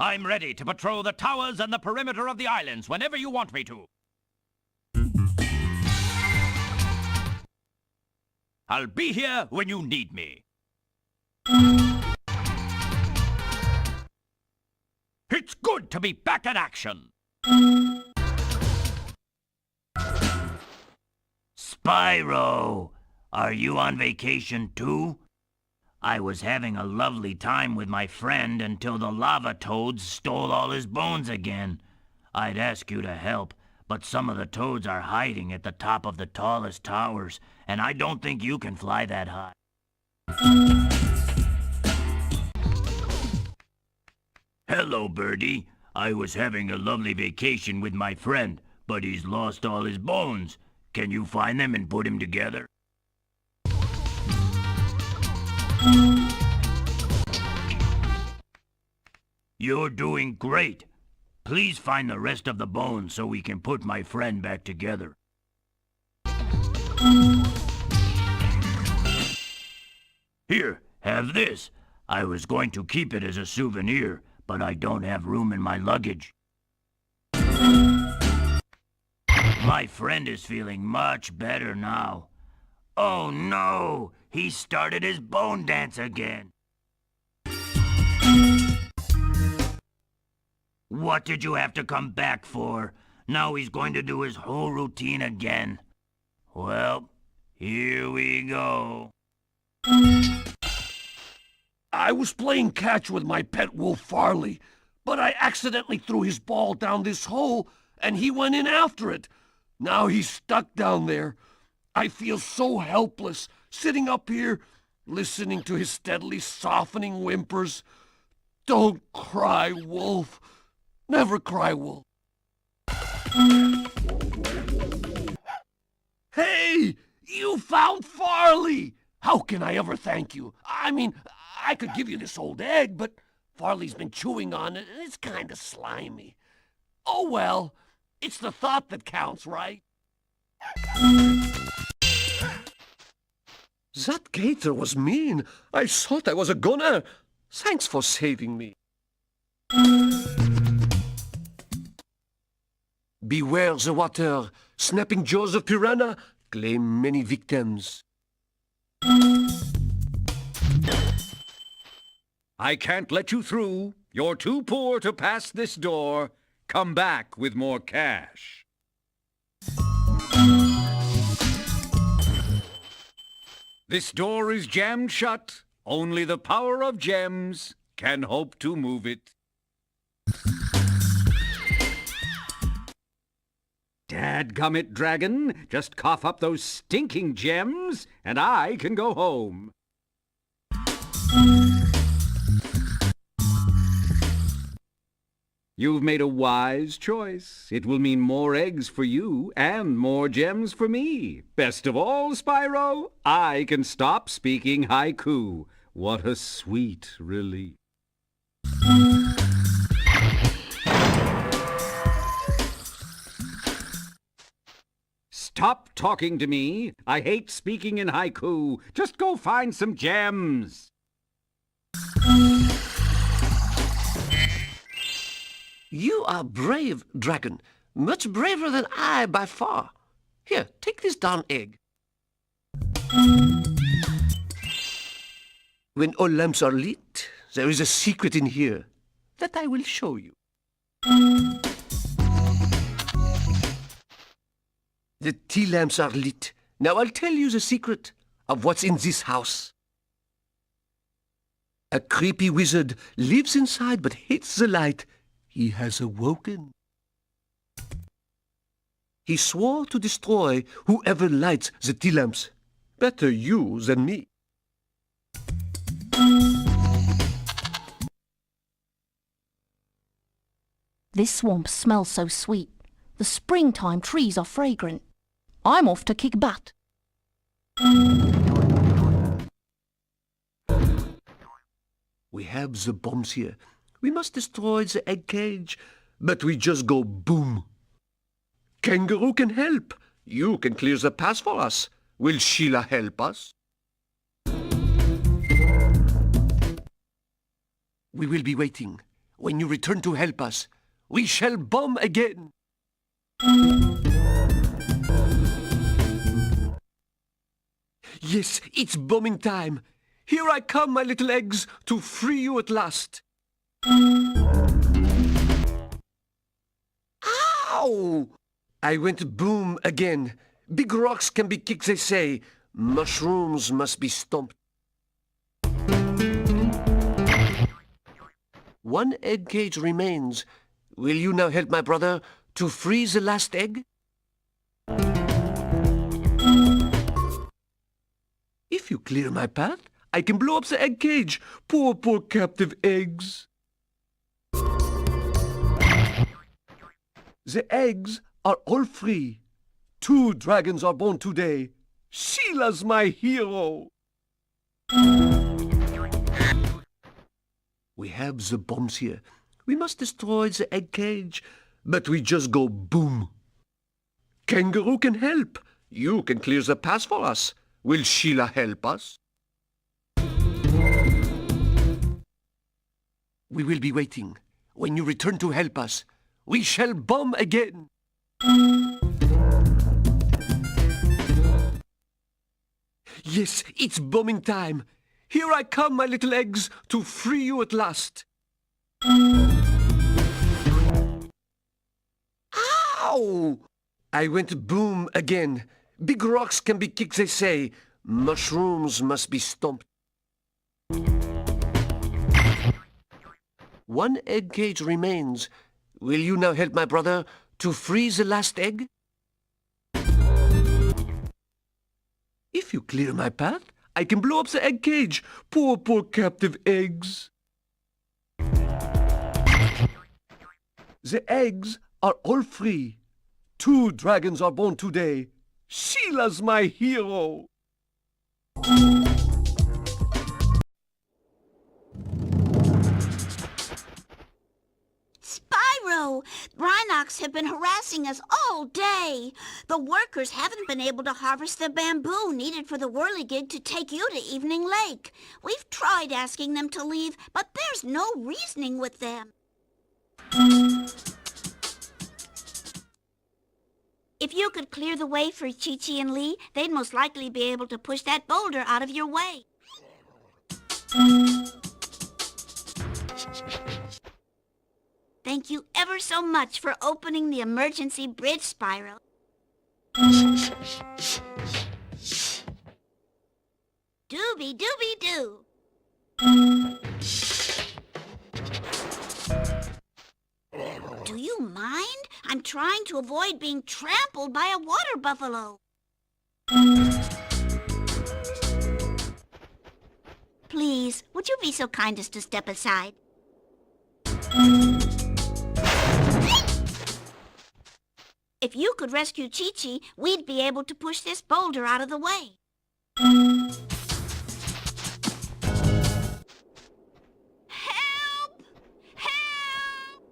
I: I'm ready to patrol the towers and the perimeter of the islands whenever you want me to. I'll be here when you need me. It's good to be back in action.
E: Spyro, are you on vacation too? I was having a lovely time with my friend until the lava toads stole all his bones again. I'd ask you to help, but some of the toads are hiding at the top of the tallest towers, and I don't think you can fly that high. Hello, Birdie. I was having a lovely vacation with my friend, but he's lost all his bones. Can you find them and put him together? You're doing great. Please find the rest of the bones so we can put my friend back together. Here, have this. I was going to keep it as a souvenir, but I don't have room in my luggage.
I: My friend is feeling much better now. Oh no! He started his bone dance again. What did you have to come back for? Now he's going to do his whole routine again. Well, here we go.
K: I was playing catch with my pet wolf Farley, but I accidentally threw his ball down this hole, and he went in after it. Now he's stuck down there. I feel so helpless, sitting up here, listening to his steadily softening whimpers. Don't cry, Wolf. Never cry, Wolf. Hey! You found Farley! How can I ever thank you? I mean, I could give you this old egg, but Farley's been chewing on it, and it's kind of slimy. Oh well, it's the thought that counts, right?
H: That gator was mean. I thought I was a goner. Thanks for saving me. Beware the water. Snapping jaws of piranha claim many victims.
C: I can't let you through. You're too poor to pass this door. Come back with more cash. This door is jammed shut. Only the power of gems can hope to move it. Dadgummit, dragon, just cough up those stinking gems, and I can go home. You've made a wise choice. It will mean more eggs for you and more gems for me. Best of all, Spyro, I can stop speaking haiku. What a sweet relief. Stop talking to me. I hate speaking in haiku. Just go find some gems.
H: You are brave, dragon. Much braver than I by far. Here, take this darn egg. When all lamps are lit, there is a secret in here that I will show you. The tea lamps are lit. Now I'll tell you the secret of what's in this house. A creepy wizard lives inside but hates the light. He has awoken. He swore to destroy whoever lights the tea lamps. Better you than me.
F: This swamp smells so sweet. The springtime trees are fragrant. I'm off to kick butt.
H: We have the bombs here. We must destroy the egg cage, but we just go boom. Kangaroo can help. You can clear the path for us. Will Sheila help us? We will be waiting. When you return to help us, we shall bomb again. Yes, it's bombing time. Here I come, my little eggs, to free you at last. Ow! I went boom again. Big rocks can be kicked, they say. Mushrooms must be stomped. One egg cage remains. Will you now help my brother to free the last egg? If you clear my path, I can blow up the egg cage. Poor, poor captive eggs. The eggs are all free. 2 dragons are born today. Sheila's my hero. We have the bombs here. We must destroy the egg cage, but we just go boom. Kangaroo can help. You can clear the path for us. Will Sheila help us? We will be waiting. When you return to help us,
K: We shall bomb again. Yes, it's bombing time. Here I come, my little eggs, to free you at last. Ow! I went boom again. Big rocks can be kicked, they say. Mushrooms must be stomped. One egg cage remains. Will you now help my brother to freeze the last egg? If you clear my path, I can blow up the egg cage. Poor, poor captive eggs. The eggs are all free. 2 dragons are born today. Sheila's my hero.
G: Spyro! Rhinox have been harassing us all day. The workers haven't been able to harvest the bamboo needed for the whirligig to take you to Evening Lake. We've tried asking them to leave, but there's no reasoning with them. If you could clear the way for Chi-Chi and Lee, they'd most likely be able to push that boulder out of your way. Thank you ever so much for opening the emergency bridge, Spyro. Dooby-dooby-doo. Do you mind? I'm trying to avoid being trampled by a water buffalo. Please, would you be so kind as to step aside? If you could rescue Chi-Chi, we'd be able to push this boulder out of the way. Help! Help!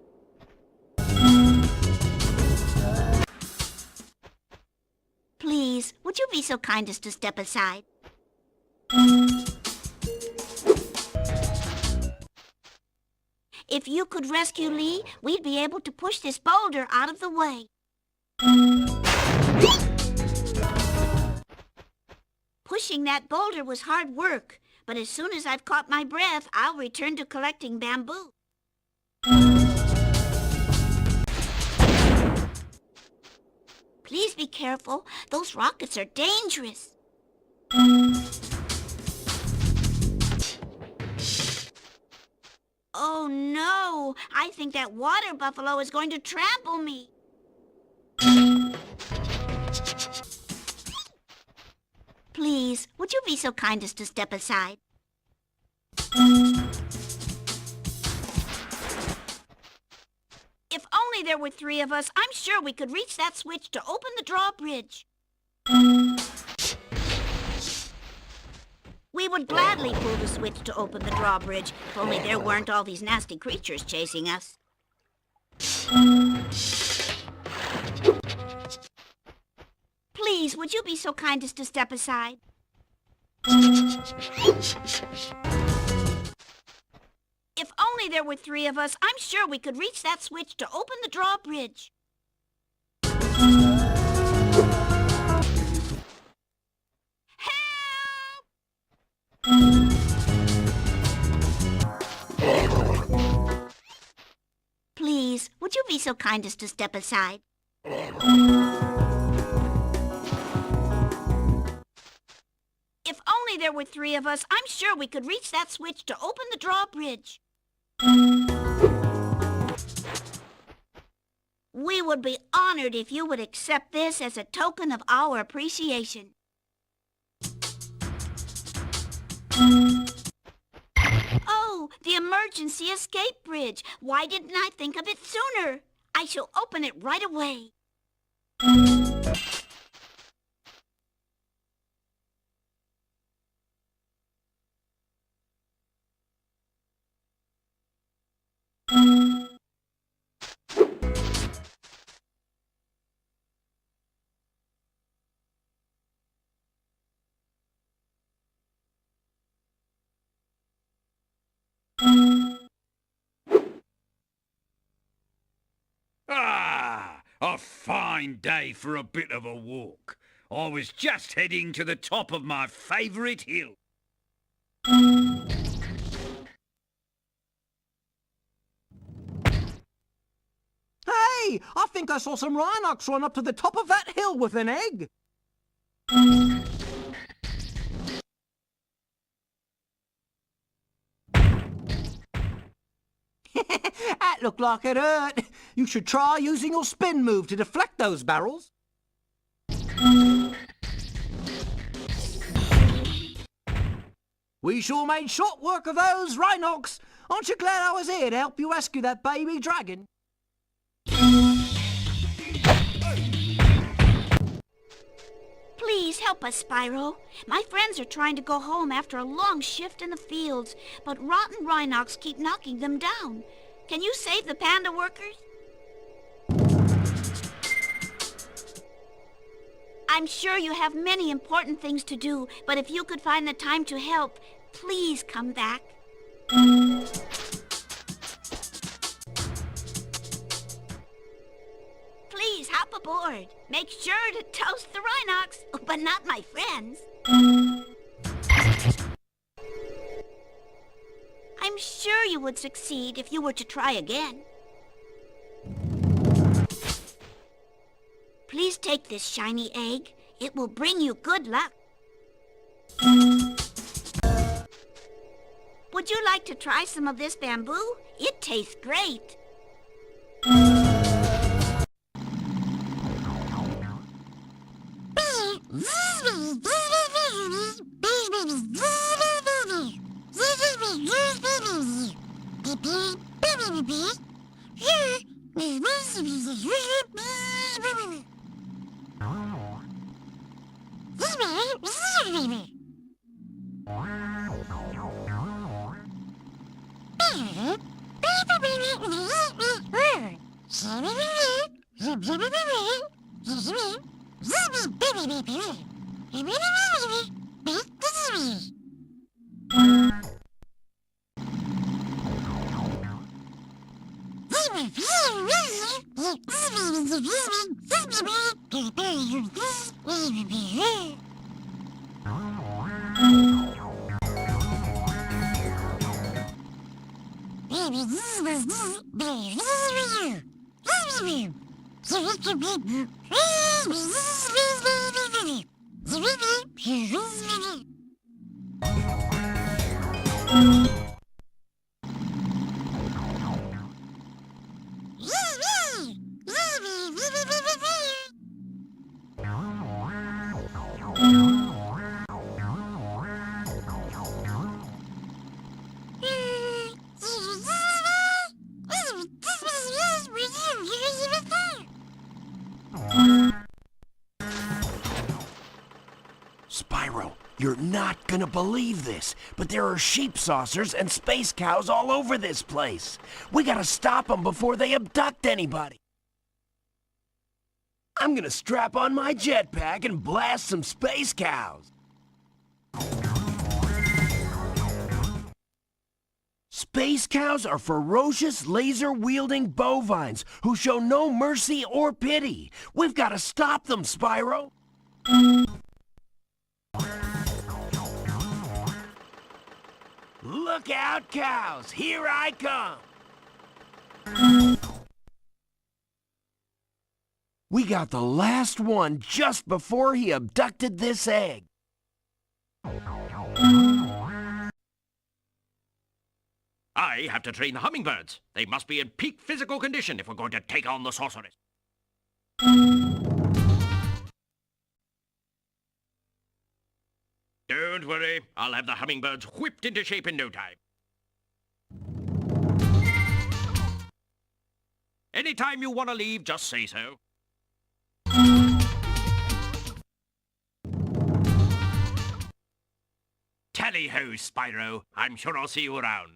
G: Please, would you be so kind as to step aside? If you could rescue Lee, we'd be able to push this boulder out of the way. Pushing that boulder was hard work, but as soon as I've caught my breath, I'll return to collecting bamboo. Please be careful. Those rockets are dangerous. Oh no! I think that water buffalo is going to trample me. Please, would you be so kind as to step aside? If only there were 3 of us, I'm sure we could reach that switch to open the drawbridge. We would gladly pull the switch to open the drawbridge, if only there weren't all these nasty creatures chasing us. Please, would you be so kind as to step aside? If only there were 3 of us, I'm sure we could reach that switch to open the drawbridge. Help! Please, would you be so kind as to step aside? If only there were 3 of us, I'm sure we could reach that switch to open the drawbridge. We would be honored if you would accept this as a token of our appreciation. Oh, the emergency escape bridge. Why didn't I think of it sooner? I shall open it right away.
C: Ah, a fine day for a bit of a walk. I was just heading to the top of my favourite hill.
J: Hey, I think I saw some Rhinox run up to the top of that hill with an egg. That looked like it hurt. You should try using your spin move to deflect those barrels. We sure made short work of those Rhinox. Aren't you glad I was here to help you rescue that baby dragon?
G: Please help us, Spyro. My friends are trying to go home after a long shift in the fields, but rotten Rhinox keep knocking them down. Can you save the panda workers? I'm sure you have many important things to do, but if you could find the time to help, please come back. Please hop aboard. Make sure to toast the Rhinox, but not my friends. I'm sure you would succeed if you were to try again. Please take this shiny egg. It will bring you good luck. Would you like to try some of this bamboo? It tastes great.
D: Spyro, you're not gonna believe this, but there are sheep saucers and space cows all over this place. We gotta stop them before they abduct anybody. I'm gonna strap on my jetpack and blast some space cows. Space cows are ferocious, laser-wielding bovines who show no mercy or pity. We've gotta stop them, Spyro. Look out, cows! Here I come! We got the last one just before he abducted this egg.
L: I have to train the hummingbirds. They must be in peak physical condition if we're going to take on the Sorceress. Don't worry, I'll have the hummingbirds whipped into shape in no time. Anytime you want to leave, just say so. Tally-ho, Spyro. I'm sure I'll see you around.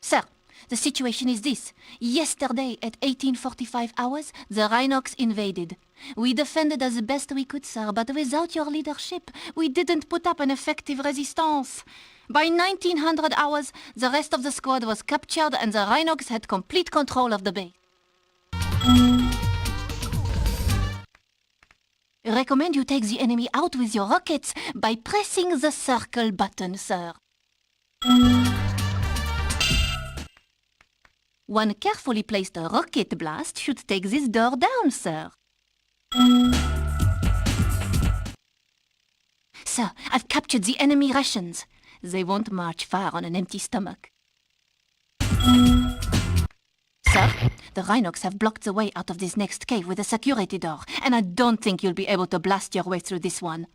F: So, The situation is this. Yesterday at 1845 hours, the Rhinox invaded. We defended as best we could, sir, but without your leadership, we didn't put up an effective resistance. By 1900 hours, the rest of the squad was captured and the Rhinox had complete control of the base. Recommend you take the enemy out with your rockets by pressing the circle button, sir. One carefully placed rocket blast should take this door down, sir. Sir, I've captured the enemy rations. They won't march far on an empty stomach. Sir, the Rhinox have blocked the way out of this next cave with a security door, and I don't think you'll be able to blast your way through this one.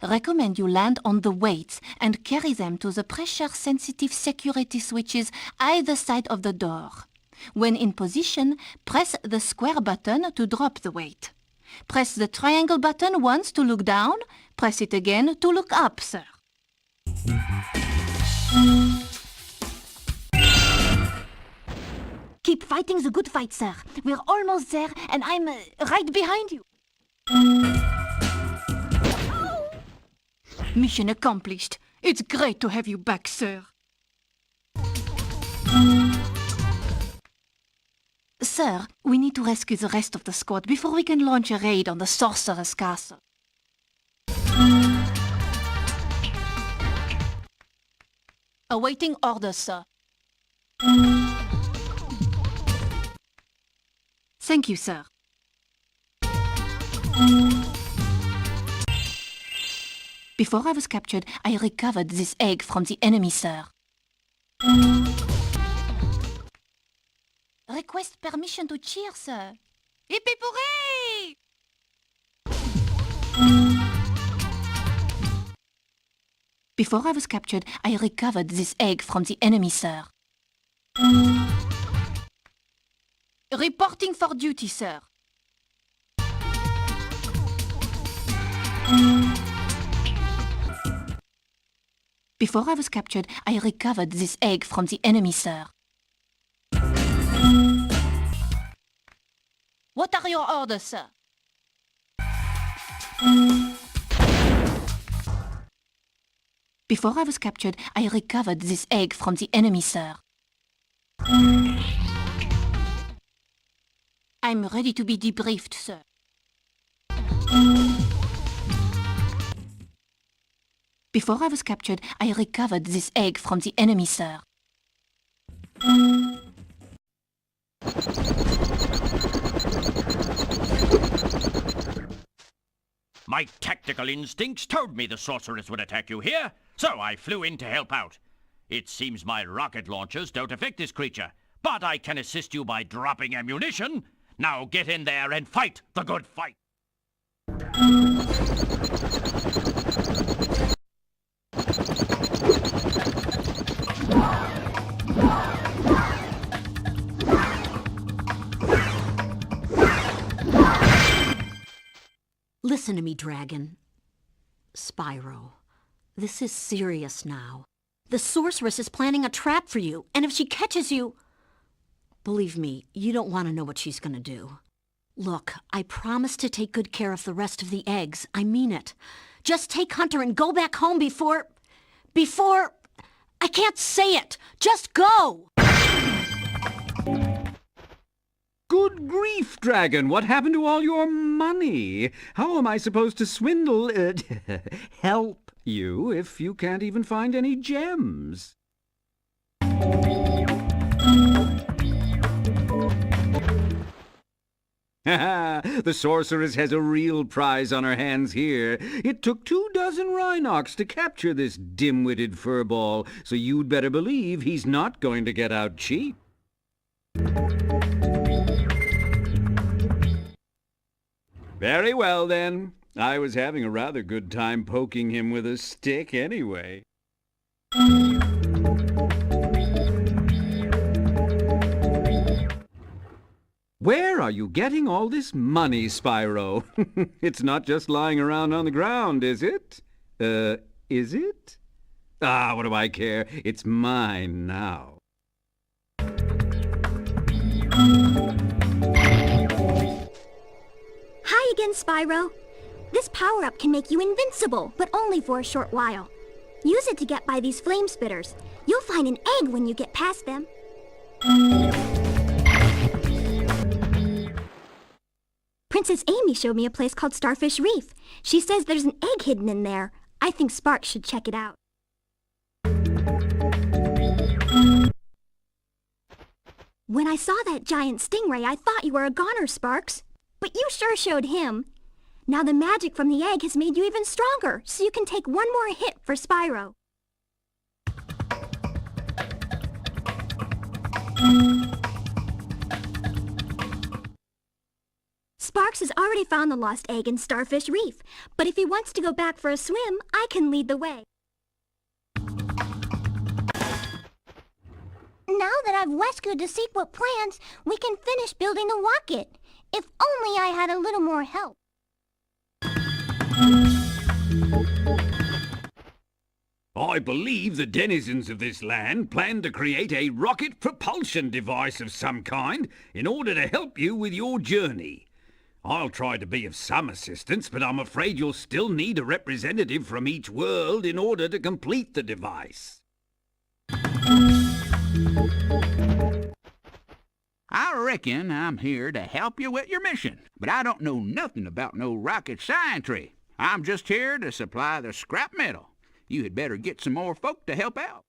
F: Recommend you land on the weights and carry them to the pressure-sensitive security switches either side of the door. When in position, press the square button to drop the weight. Press the triangle button once to look down. Press it again to look up, sir. Keep fighting the good fight, sir. We're almost there, and I'm right behind you. Mission accomplished. It's great to have you back, sir. Sir, we need to rescue the rest of the squad before we can launch a raid on the Sorceress castle. Awaiting orders, sir. Thank you, sir. Before I was captured, I recovered this egg from the enemy, sir. Request permission to cheer, sir. Hippie pourri! Before I was captured, I recovered this egg from the enemy, sir. Reporting for duty, sir. Before I was captured, I recovered this egg from the enemy, sir. What are your orders, sir? Before I was captured, I recovered this egg from the enemy, sir. I'm ready to be debriefed, sir. Before I was captured, I recovered this egg from the enemy, sir.
L: My tactical instincts told me the sorceress would attack you here, so I flew in to help out. It seems my rocket launchers don't affect this creature, but I can assist you by dropping ammunition. Now get in there and fight the good fight.
B: Listen to me, Dragon. Spyro, this is serious now. The Sorceress is planning a trap for you, and if she catches you... Believe me, you don't want to know what she's going to do. Look, I promise to take good care of the rest of the eggs. I mean it. Just take Hunter and go back home before... I can't say it. Just go!
C: Good grief, Dragon! What happened to all your money? How am I supposed to swindle, help you if you can't even find any gems? The Sorceress has a real prize on her hands here. It took 24 Rhinox to capture this dim-witted furball, so you'd better believe he's not going to get out cheap. Very well, then. I was having a rather good time poking him with a stick anyway. Where are you getting all this money, Spyro? It's not just lying around on the ground, is it? Is it? Ah, what do I care? It's mine now.
A: Hi again, Spyro. This power-up can make you invincible, but only for a short while. Use it to get by these flame spitters. You'll find an egg when you get past them. Princess Amy showed me a place called Starfish Reef. She says there's an egg hidden in there. I think Sparks should check it out. When I saw that giant stingray, I thought you were a goner, Sparks. But you sure showed him. Now the magic from the egg has made you even stronger, so you can take one more hit for Spyro. Sparks has already found the lost egg in Starfish Reef, but if he wants to go back for a swim, I can lead the way.
G: Now that I've rescued the secret plans, we can finish building the rocket. If only I had a little more help.
C: I believe the denizens of this land plan to create a rocket propulsion device of some kind in order to help you with your journey. I'll try to be of some assistance, but I'm afraid you'll still need a representative from each world in order to complete the device.
M: I reckon I'm here to help you with your mission, but I don't know nothing about no rocket scientry. I'm just here to supply the scrap metal. You had better get some more folk to help out.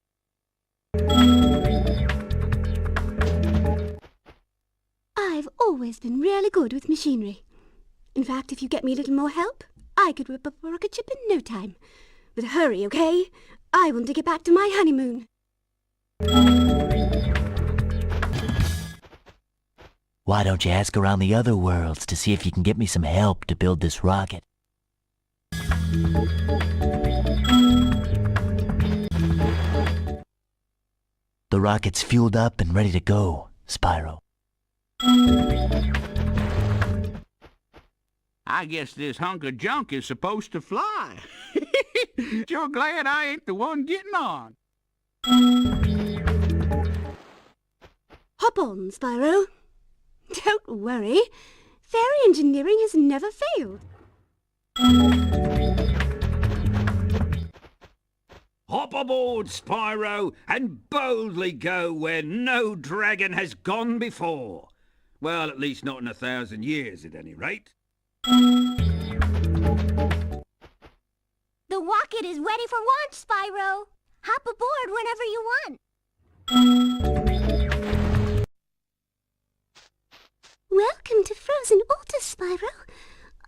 N: I've always been really good with machinery. In fact, if you get me a little more help, I could whip up a rocket ship in no time. But hurry, okay? I want to get back to my honeymoon.
O: Why don't you ask around the other worlds to see if you can get me some help to build this rocket? The rocket's fueled up and ready to go, Spyro.
M: I guess this hunk of junk is supposed to fly. Sure glad I ain't the one getting on.
N: Hop on, Spyro. Don't worry. Fairy engineering has never failed.
C: Hop aboard, Spyro, and boldly go where no dragon has gone before. Well, at least not in 1,000 years, at any rate.
G: The rocket is ready for launch, Spyro. Hop aboard whenever you want.
N: Welcome to Frozen Altar, Spyro.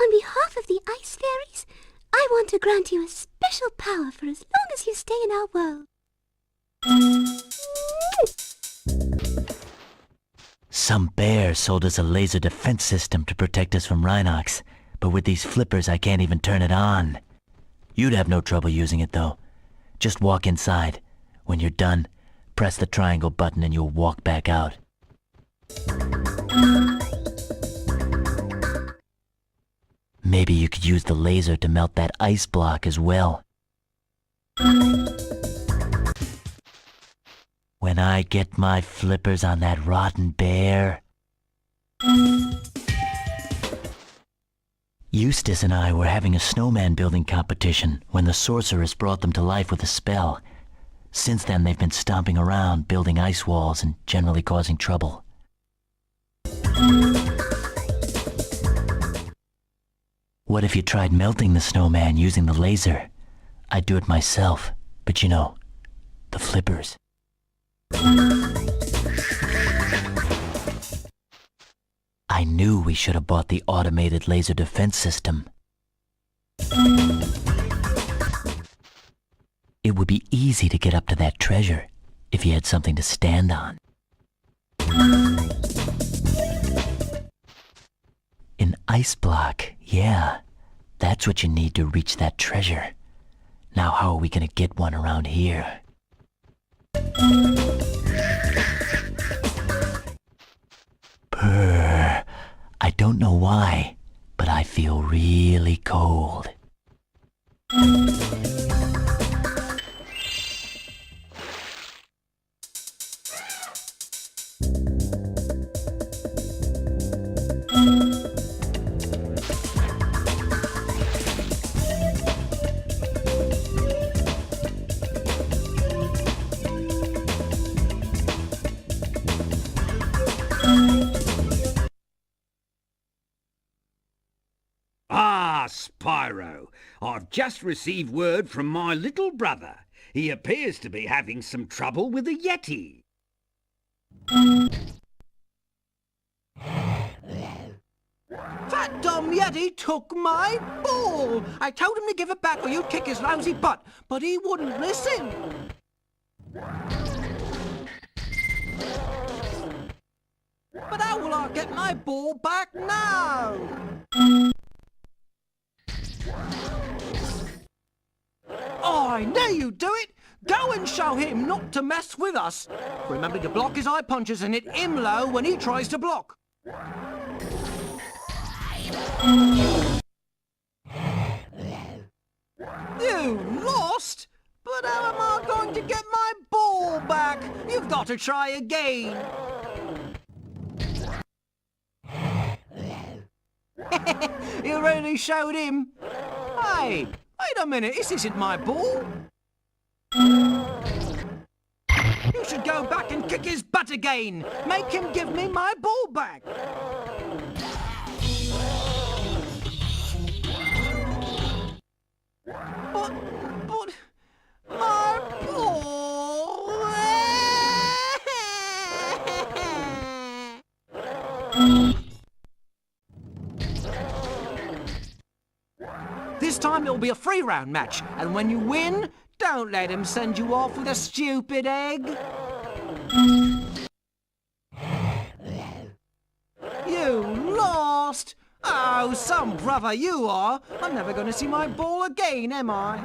N: On behalf of the Ice Fairies, I want to grant you a special power for as long as you stay in our world.
O: Some bear sold us a laser defense system to protect us from Rhinox, but with these flippers I can't even turn it on. You'd have no trouble using it, though. Just walk inside. When you're done, press the triangle button and you'll walk back out. Maybe you could use the laser to melt that ice block as well. When I get my flippers on that rotten bear... Eustace and I were having a snowman building competition when the Sorceress brought them to life with a spell. Since then they've been stomping around, building ice walls and generally causing trouble. What if you tried melting the snowman using the laser? I'd do it myself, but you know, the flippers. I knew we should have bought the automated laser defense system. It would be easy to get up to that treasure if you had something to stand on. An ice block, yeah. That's what you need to reach that treasure. Now how are we gonna get one around here? Purr. I don't know why, but I feel really cold.
C: Spyro. I've just received word from my little brother. He appears to be having some trouble with a Yeti.
J: That dumb Yeti took my ball! I told him to give it back or you'd kick his lousy butt, but he wouldn't listen. But how will I get my ball back now? Oh, I knew you'd do it! Go and show him not to mess with us. Remember to block his eye punches and hit him low when he tries to block. You lost? But how am I going to get my ball back? You've got to try again. You really showed him. Hey, wait a minute, this isn't my ball. You should go back and kick his butt again. Make him give me my ball back. But, my ball... This time it'll be a 3-round match, and when you win, don't let him send you off with a stupid egg. You lost! Oh, some brother you are! I'm never going to see my ball again, am I?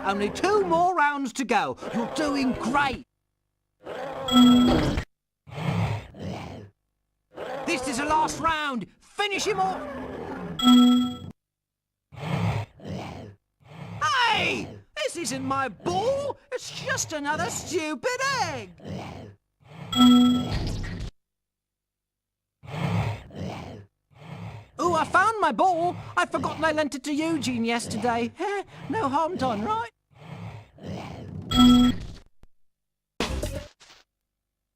J: Only 2 more rounds to go. You're doing great! This is the last round! Finish him off! Hey! This isn't my ball! It's just another stupid egg! Ooh, I found my ball! I'd forgotten I lent it to Eugene yesterday. No harm done, right?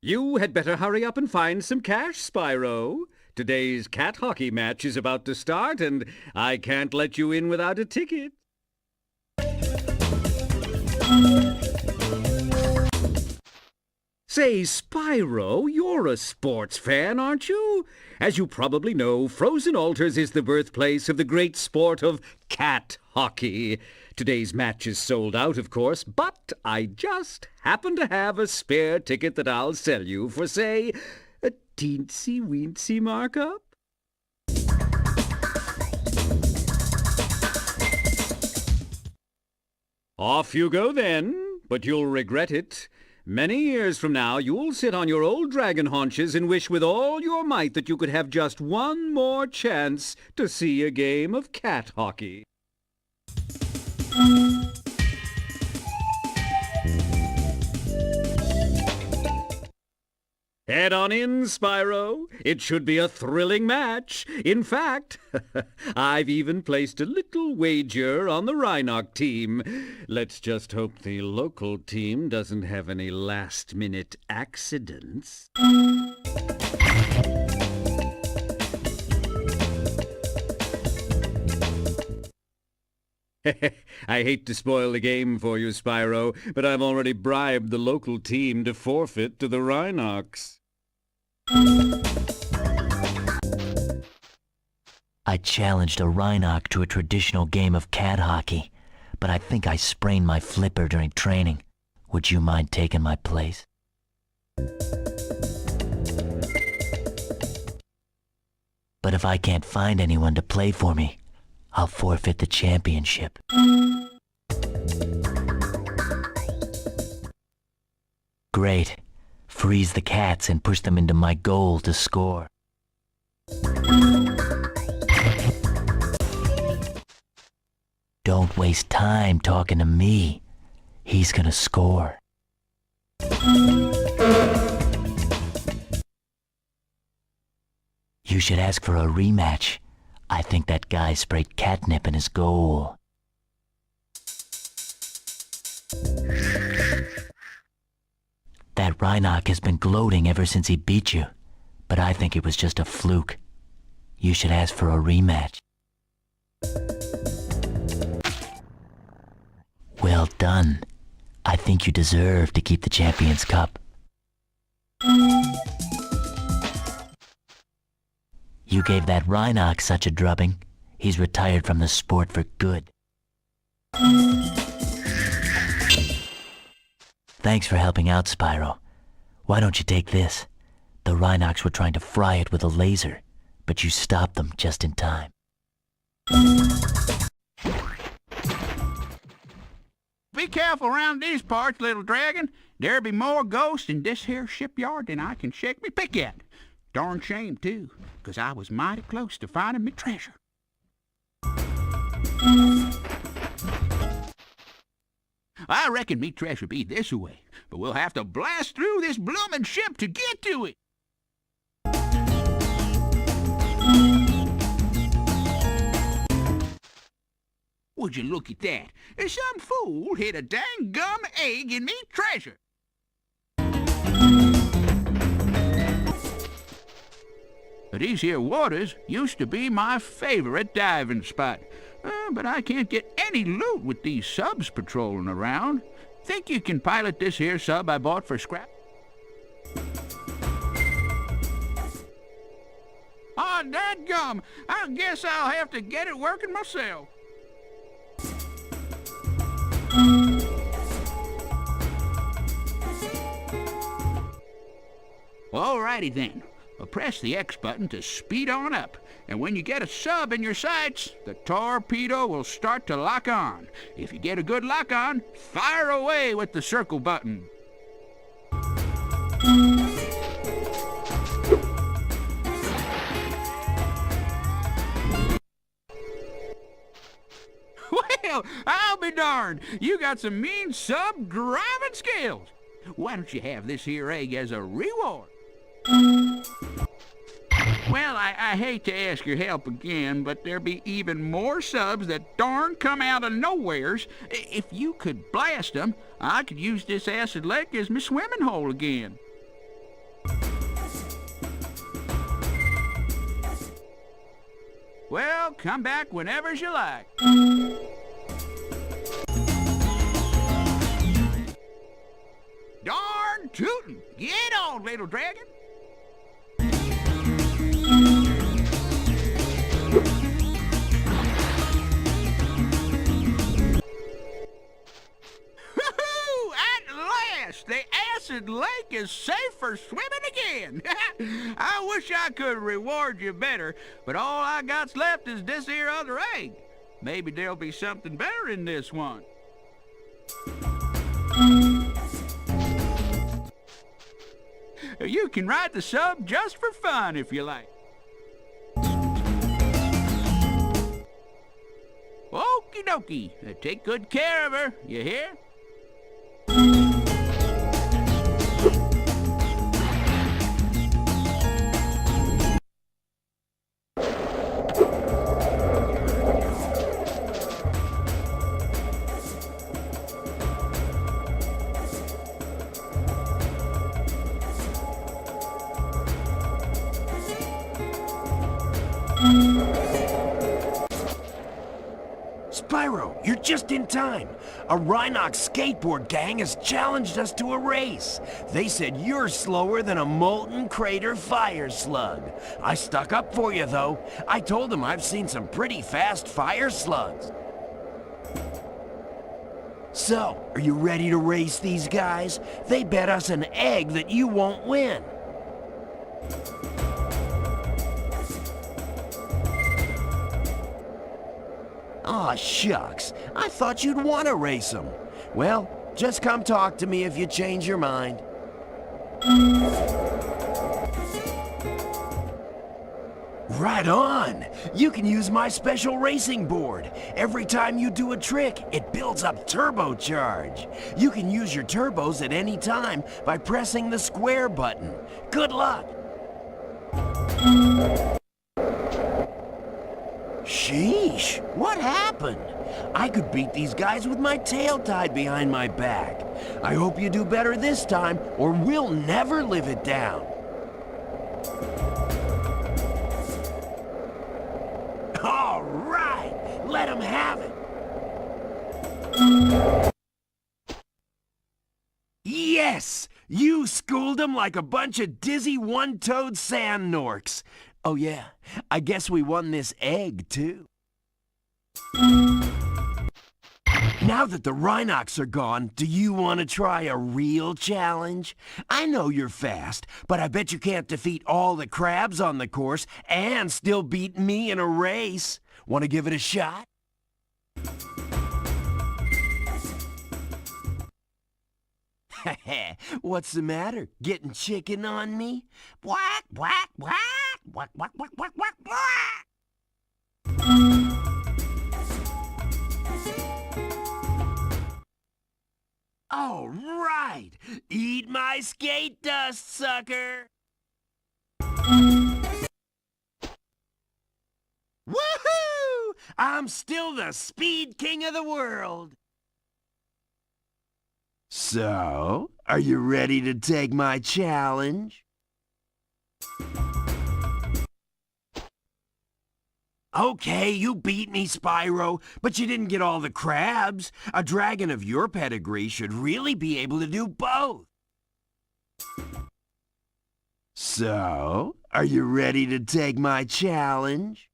C: You had better hurry up and find some cash, Spyro. Today's cat hockey match is about to start, and I can't let you in without a ticket. Say, Spyro, you're a sports fan, aren't you? As you probably know, Frozen Altars is the birthplace of the great sport of cat hockey. Today's match is sold out, of course, but I just happen to have a spare ticket that I'll sell you for, say, a teensy-weensy markup. Off you go then, but you'll regret it. Many years from now, you'll sit on your old dragon haunches and wish with all your might that you could have just one more chance to see a game of cat hockey. Head on in, Spyro. It should be a thrilling match. In fact, I've even placed a little wager on the Rhinoc team. Let's just hope the local team doesn't have any last-minute accidents. I hate to spoil the game for you, Spyro, but I've already bribed the local team to forfeit to the Rhinocs.
O: I challenged a Rhinoc to a traditional game of cat hockey, but I think I sprained my flipper during training. Would you mind taking my place? But if I can't find anyone to play for me, I'll forfeit the championship. Great. Freeze the cats and push them into my goal to score. Don't waste time talking to me. He's gonna score. You should ask for a rematch. I think that guy sprayed catnip in his goal. That Rhinoc has been gloating ever since he beat you. but I think it was just a fluke. You should ask for a rematch. Well done. I think you deserve to keep the Champions Cup. You gave that Rhinox such a drubbing, he's retired from the sport for good. Thanks for helping out, Spyro. Why don't you take this? The Rhinox were trying to fry it with a laser, but you stopped them just in time.
M: Be careful around these parts, little dragon. There be more ghosts in this here shipyard than I can shake me pick at. Darn shame, too, 'cause I was mighty close to finding me treasure. I reckon me treasure be this way, but we'll have to blast through this bloomin' ship to get to it. Would you look at that? Some fool hid a dang gum egg in me treasure. These here waters used to be my favorite diving spot. But I can't get any loot with these subs patrolling around. Think you can pilot this here sub I bought for scrap? Aw, dadgum! I guess I'll have to get it working myself. Alrighty then. Press the X button to speed on up, and when you get a sub in your sights, the torpedo will start to lock on. If you get a good lock on, fire away with the circle button. Well, I'll be darned. You got some mean sub driving skills. Why don't you have this here egg as a reward? Well, I hate to ask your help again, but there be even more subs that darn come out of nowheres. If you could blast them, I could use this acid lake as my swimming hole again. Well, come back whenever you like. Darn tootin'! Get on, little dragon! The acid lake is safe for swimming again. I wish I could reward you better, but all I got's left is this here other egg. Maybe there'll be something better in this one. You can ride the sub just for fun if you like. Okie dokie. Take good care of her, you hear?
D: Spyro, you're just in time. A Rhinox skateboard gang has challenged us to a race. They said you're slower than a Molten Crater fire slug. I stuck up for you, though. I told them I've seen some pretty fast fire slugs. So, are you ready to race these guys? They bet us an egg that you won't win. Aw, shucks. I thought you'd want to race them. Well, just come talk to me if you change your mind. Right on! You can use my special racing board. Every time you do a trick, it builds up turbocharge. You can use your turbos at any time by pressing the square button. Good luck! Sheesh, what happened? I could beat these guys with my tail tied behind my back. I hope you do better this time, or we'll never live it down. All right, let him have it. Yes! You schooled him like a bunch of dizzy one-toed sand norks. Oh yeah, I guess we won this egg, too. Now that the Rhinox are gone, do you want to try a real challenge? I know you're fast, but I bet you can't defeat all the crabs on the course and still beat me in a race. Want to give it a shot? What's the matter? Getting chicken on me? Whack, whack, whack, whack, whack, whack, whack, whack, whack. All right, eat my skate dust, sucker. Woohoo! I'm still the speed king of the world. So, are you ready to take my challenge? Okay, you beat me, Spyro, but you didn't get all the crabs. A dragon of your pedigree should really be able to do both. So, are you ready to take my challenge?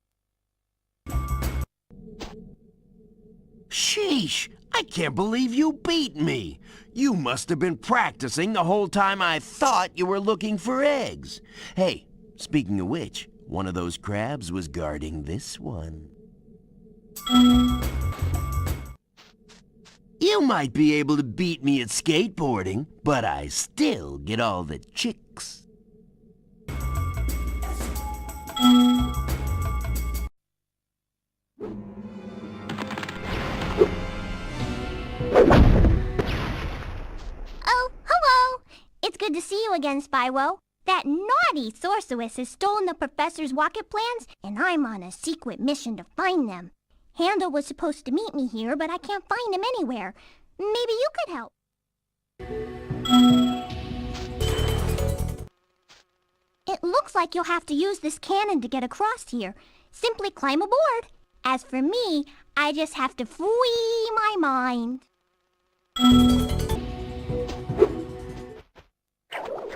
D: Sheesh! I can't believe you beat me! You must have been practicing the whole time I thought you were looking for eggs. Hey, speaking of which, one of those crabs was guarding this one. You might be able to beat me at skateboarding, but I still get all the chicks.
A: Oh, hello! It's good to see you again, Spyro. That naughty Sorceress has stolen the professor's rocket plans, and I'm on a secret mission to find them. Handel was supposed to meet me here, but I can't find him anywhere. Maybe you could help. It looks like you'll have to use this cannon to get across here. Simply climb aboard. As for me, I just have to free my mind.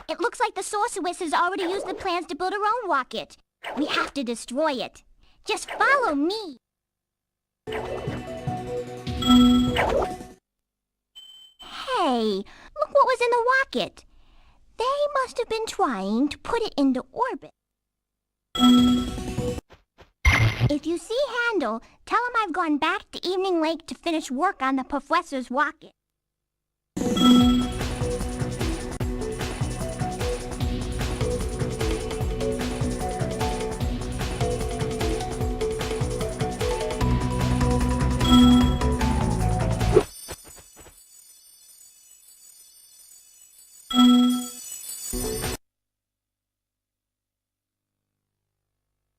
A: It looks like the Sorceress has already used the plans to build her own rocket. We have to destroy it. Just follow me. Hey, look what was in the rocket. They must have been trying to put it into orbit. If you see Handel, tell him I've gone back to Evening Lake to finish work on the professor's rocket.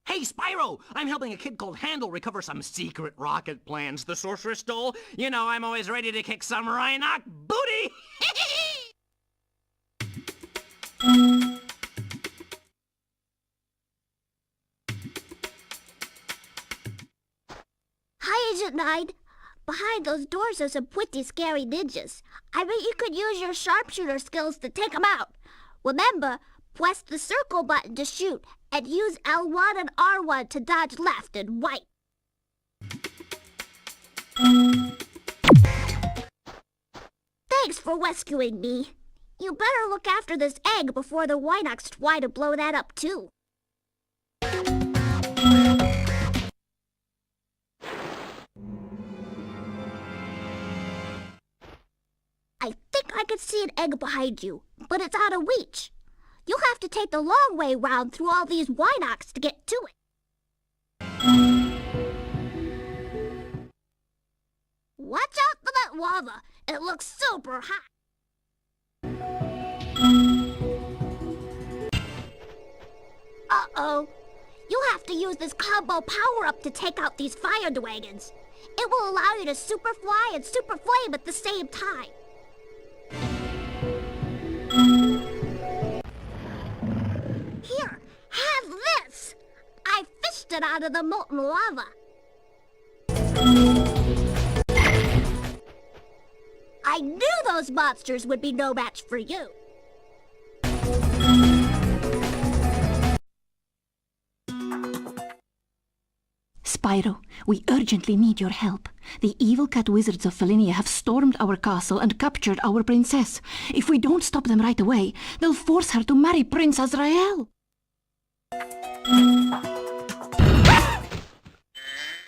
J: Hey, Spyro! I'm helping a kid called Handel recover some secret rocket plans the Sorceress stole. You know, I'm always ready to kick some Rhinox booty!
A: Hi, Agent Nine. Behind those doors are some pretty scary ninjas. I bet you could use your sharpshooter skills to take them out. Remember, press the circle button to shoot, and use L1 and R1 to dodge left and right. Thanks for rescuing me. You better look after this egg before the Rhinox try to blow that up too. I think I can see an egg behind you, but it's out of reach. You'll have to take the long way round through all these Rhinox to get to it. Watch out for that lava. It looks super hot. Uh-oh. You'll have to use this combo power-up to take out these fire dragons. It will allow you to super fly and super flame at the same time. Here, blasted out of the molten lava. I knew those monsters would be no match for you.
F: Spyro, we urgently need your help. The evil cat wizards of Felinia have stormed our castle and captured our princess. If we don't stop them right away, they'll force her to marry Prince Azrael.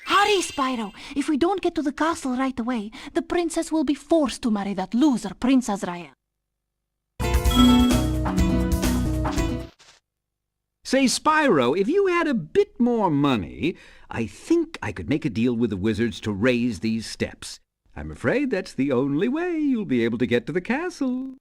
F: Hurry, Spyro! If we don't get to the castle right away, the princess will be forced to marry that loser, Prince Azrael.
C: Say, Spyro, if you had a bit more money, I think I could make a deal with the wizards to raise these steps. I'm afraid that's the only way you'll be able to get to the castle.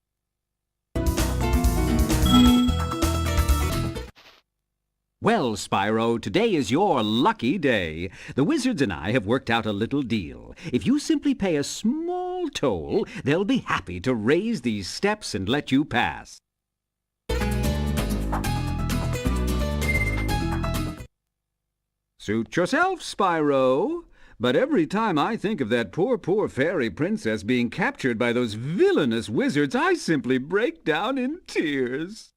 C: Well, Spyro, today is your lucky day. The wizards and I have worked out a little deal. If you simply pay a small toll, they'll be happy to raise these steps and let you pass. Suit yourself, Spyro. But every time I think of that poor fairy princess being captured by those villainous wizards, I simply break down in tears.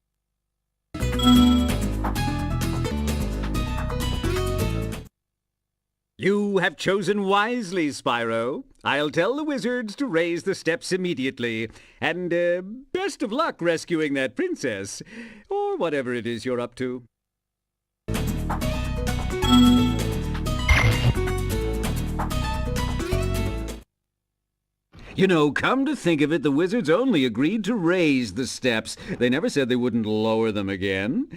C: You have chosen wisely, Spyro. I'll tell the wizards to raise the steps immediately. And best of luck rescuing that princess, or whatever it is you're up to. You know, come to think of it, the wizards only agreed to raise the steps. They never said they wouldn't lower them again.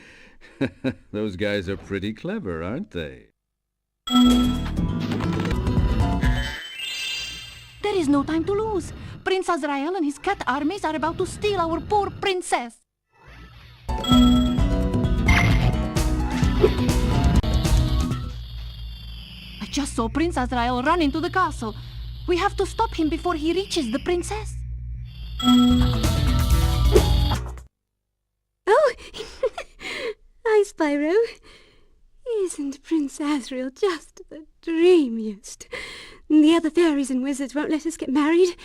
C: Those guys are pretty clever, aren't they?
F: There is no time to lose. Prince Azrael and his cat armies are about to steal our poor princess. I just saw Prince Azrael run into the castle. We have to stop him before he reaches the princess.
N: Oh! Hi, Spyro. Isn't Prince Azrael just the dreamiest? The other fairies and wizards won't let us get married,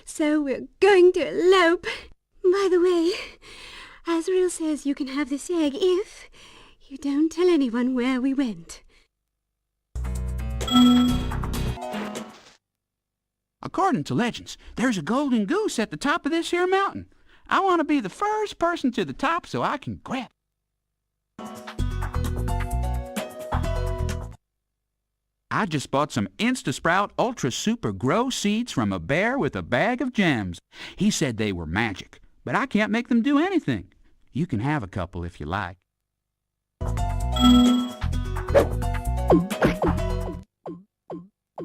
N: so we're going to elope. By the way, Azrael says you can have this egg if you don't tell anyone where we went.
M: According to legends, there's a golden goose at the top of this here mountain. I want to be the first person to the top so I can grab it. I just bought some Instasprout Ultra Super Grow seeds from a bear with a bag of gems. He said they were magic, but I can't make them do anything. You can have a couple if you like.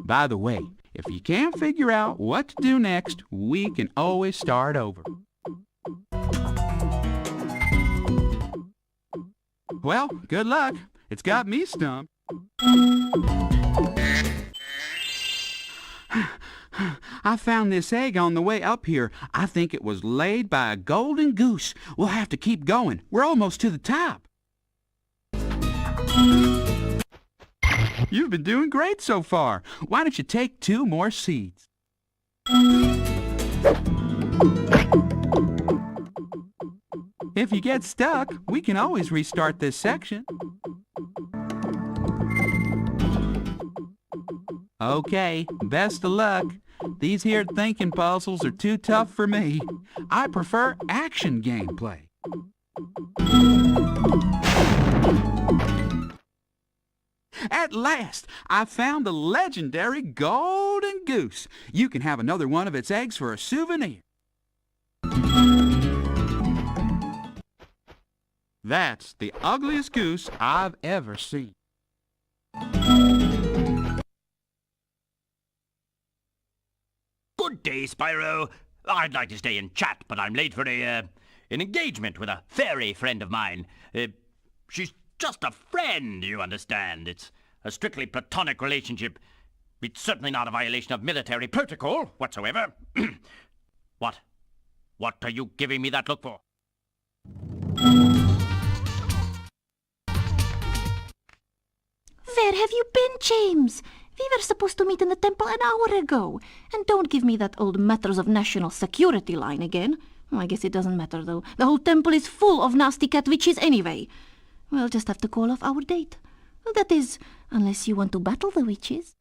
M: By the way, if you can't figure out what to do next, we can always start over. Well, good luck. It's got me stumped. I found this egg on the way up here. I think it was laid by a golden goose. We'll have to keep going. We're almost to the top. You've been doing great so far. Why don't you take 2 more seeds? If you get stuck, we can always restart this section. Okay, best of luck. These here thinking puzzles are too tough for me. I prefer action gameplay. At last, I found the legendary golden goose. You can have another one of its eggs for a souvenir. That's the ugliest goose I've ever seen.
L: Good day, Spyro. I'd like to stay and chat, but I'm late for an engagement with a fairy friend of mine. She's just a friend, you understand. It's a strictly platonic relationship. It's certainly not a violation of military protocol whatsoever. What? What are you giving me that look for?
F: Where have you been, James? We were supposed to meet in the temple an hour ago. And don't give me that old matters of national security line again. Oh, I guess it doesn't matter, though. The whole temple is full of nasty cat witches anyway. We'll just have to call off our date. Well, that is, unless you want to battle the witches.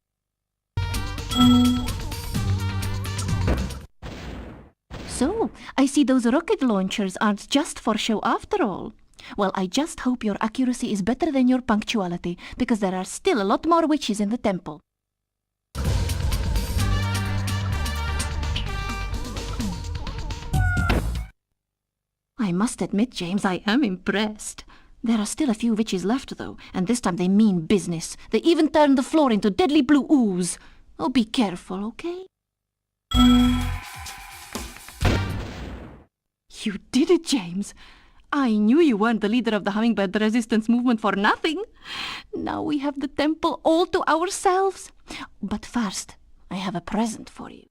F: So, I see those rocket launchers aren't just for show after all. Well, I just hope your accuracy is better than your punctuality, because there are still a lot more witches in the temple. I must admit, James, I am impressed. There are still a few witches left, though, and this time they mean business. They even turned the floor into deadly blue ooze. Oh, be careful, okay? You did it, James. I knew you weren't the leader of the hummingbird resistance movement for nothing. Now we have the temple all to ourselves. But first, I have a present for you.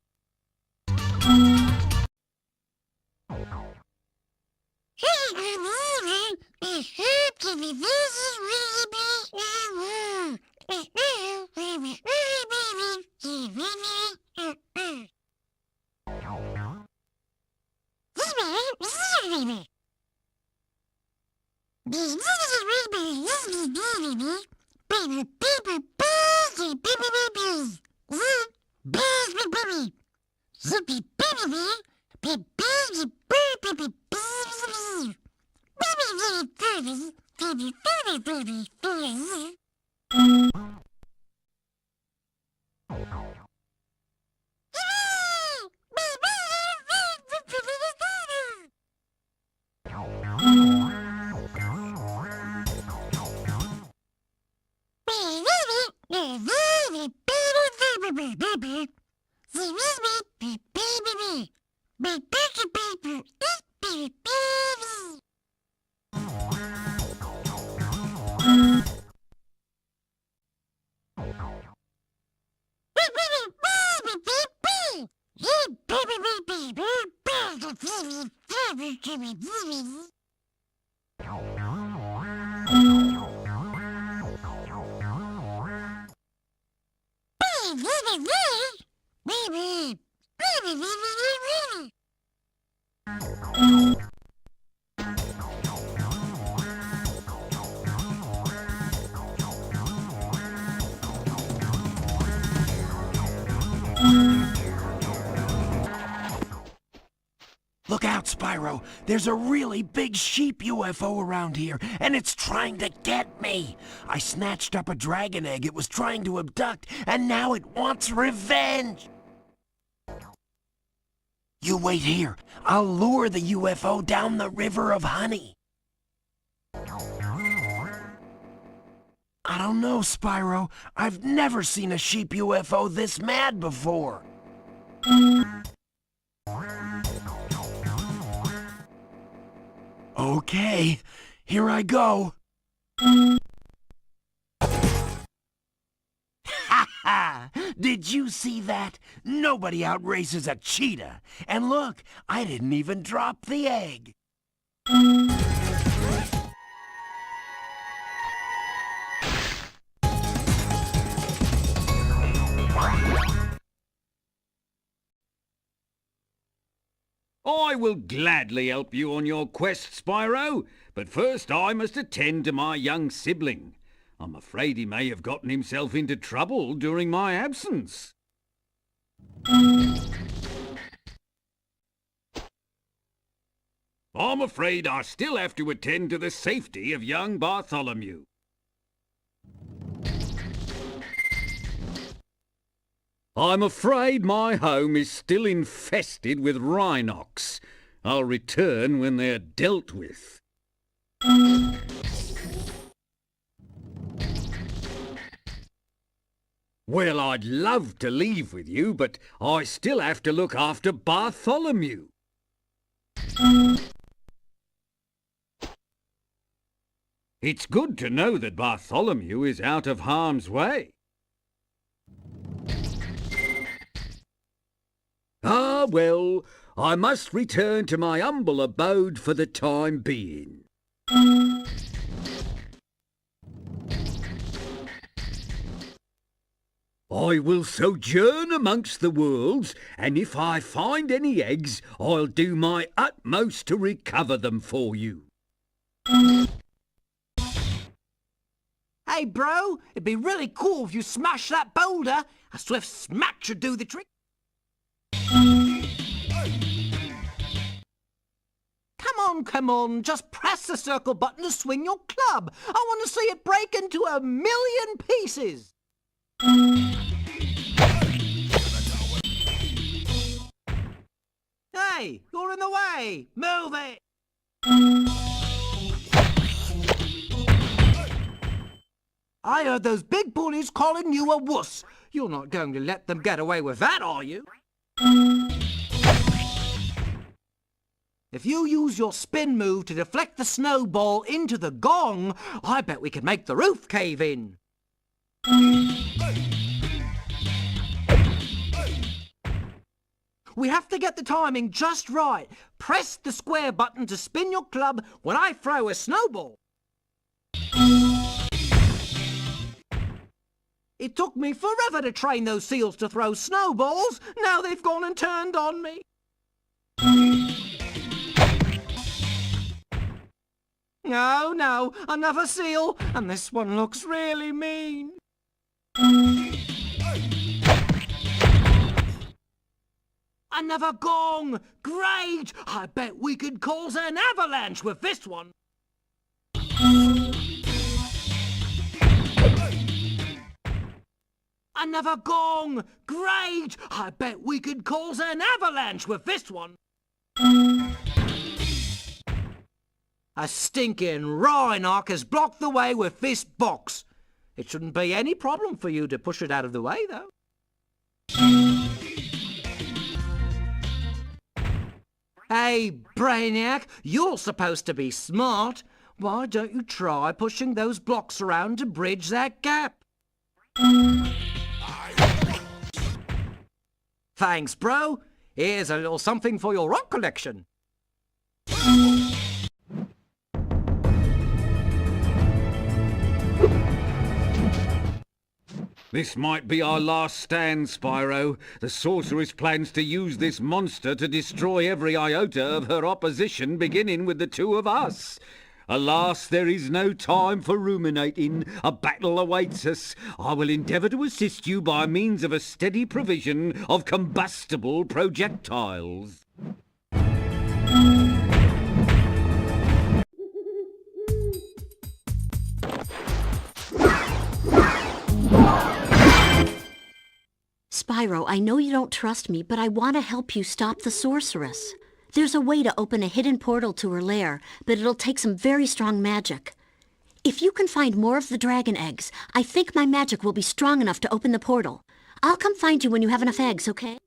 D: Look out, Spyro. There's a really big sheep UFO around here, and it's trying to get me. I snatched up a dragon egg it was trying to abduct, and now it wants revenge. You wait here. I'll lure the UFO down the river of honey. I don't know, Spyro. I've never seen a sheep UFO this mad before. Okay, here I go. Ha ha! Did you see that? Nobody outraces a cheetah. And look, I didn't even drop the egg.
C: I will gladly help you on your quest, Spyro, but first I must attend to my young sibling. I'm afraid he may have gotten himself into trouble during my absence. I'm afraid I still have to attend to the safety of young Bartholomew. I'm afraid my home is still infested with rhinox. I'll return when they're dealt with. Well, I'd love to leave with you, but I still have to look after Bartholomew. It's good to know that Bartholomew is out of harm's way. Ah, well, I must return to my humble abode for the time being. I will sojourn amongst the worlds, and if I find any eggs, I'll do my utmost to recover them for you.
J: Hey, bro, it'd be really cool if you smashed that boulder. A swift smack should do the trick. Come on, just press the circle button to swing your club. I want to see it break into 1,000,000 pieces. Hey, you're in the way. Move it. I heard those big bullies calling you a wuss. You're not going to let them get away with that, are you? If you use your spin move to deflect the snowball into the gong, I bet we could make the roof cave in. We have to get the timing just right. Press the square button to spin your club when I throw a snowball. It took me forever to train those seals to throw snowballs. Now they've gone and turned on me. No, another seal, and this one looks really mean. Another gong! Great! I bet we could cause an avalanche with this one. Another gong! Great! I bet we could cause an avalanche with this one. A stinking Rhinoc has blocked the way with this box. It shouldn't be any problem for you to push it out of the way, though. Hey, Brainiac, you're supposed to be smart. Why don't you try pushing those blocks around to bridge that gap? Thanks, bro. Here's a little something for your rock collection.
C: This might be our last stand, Spyro. The Sorceress plans to use this monster to destroy every iota of her opposition, beginning with the two of us. Alas, there is no time for ruminating. A battle awaits us. I will endeavour to assist you by means of a steady provision of combustible projectiles.
B: Spyro, I know you don't trust me, but I want to help you stop the Sorceress. There's a way to open a hidden portal to her lair, but it'll take some very strong magic. If you can find more of the dragon eggs, I think my magic will be strong enough to open the portal. I'll come find you when you have enough eggs, okay?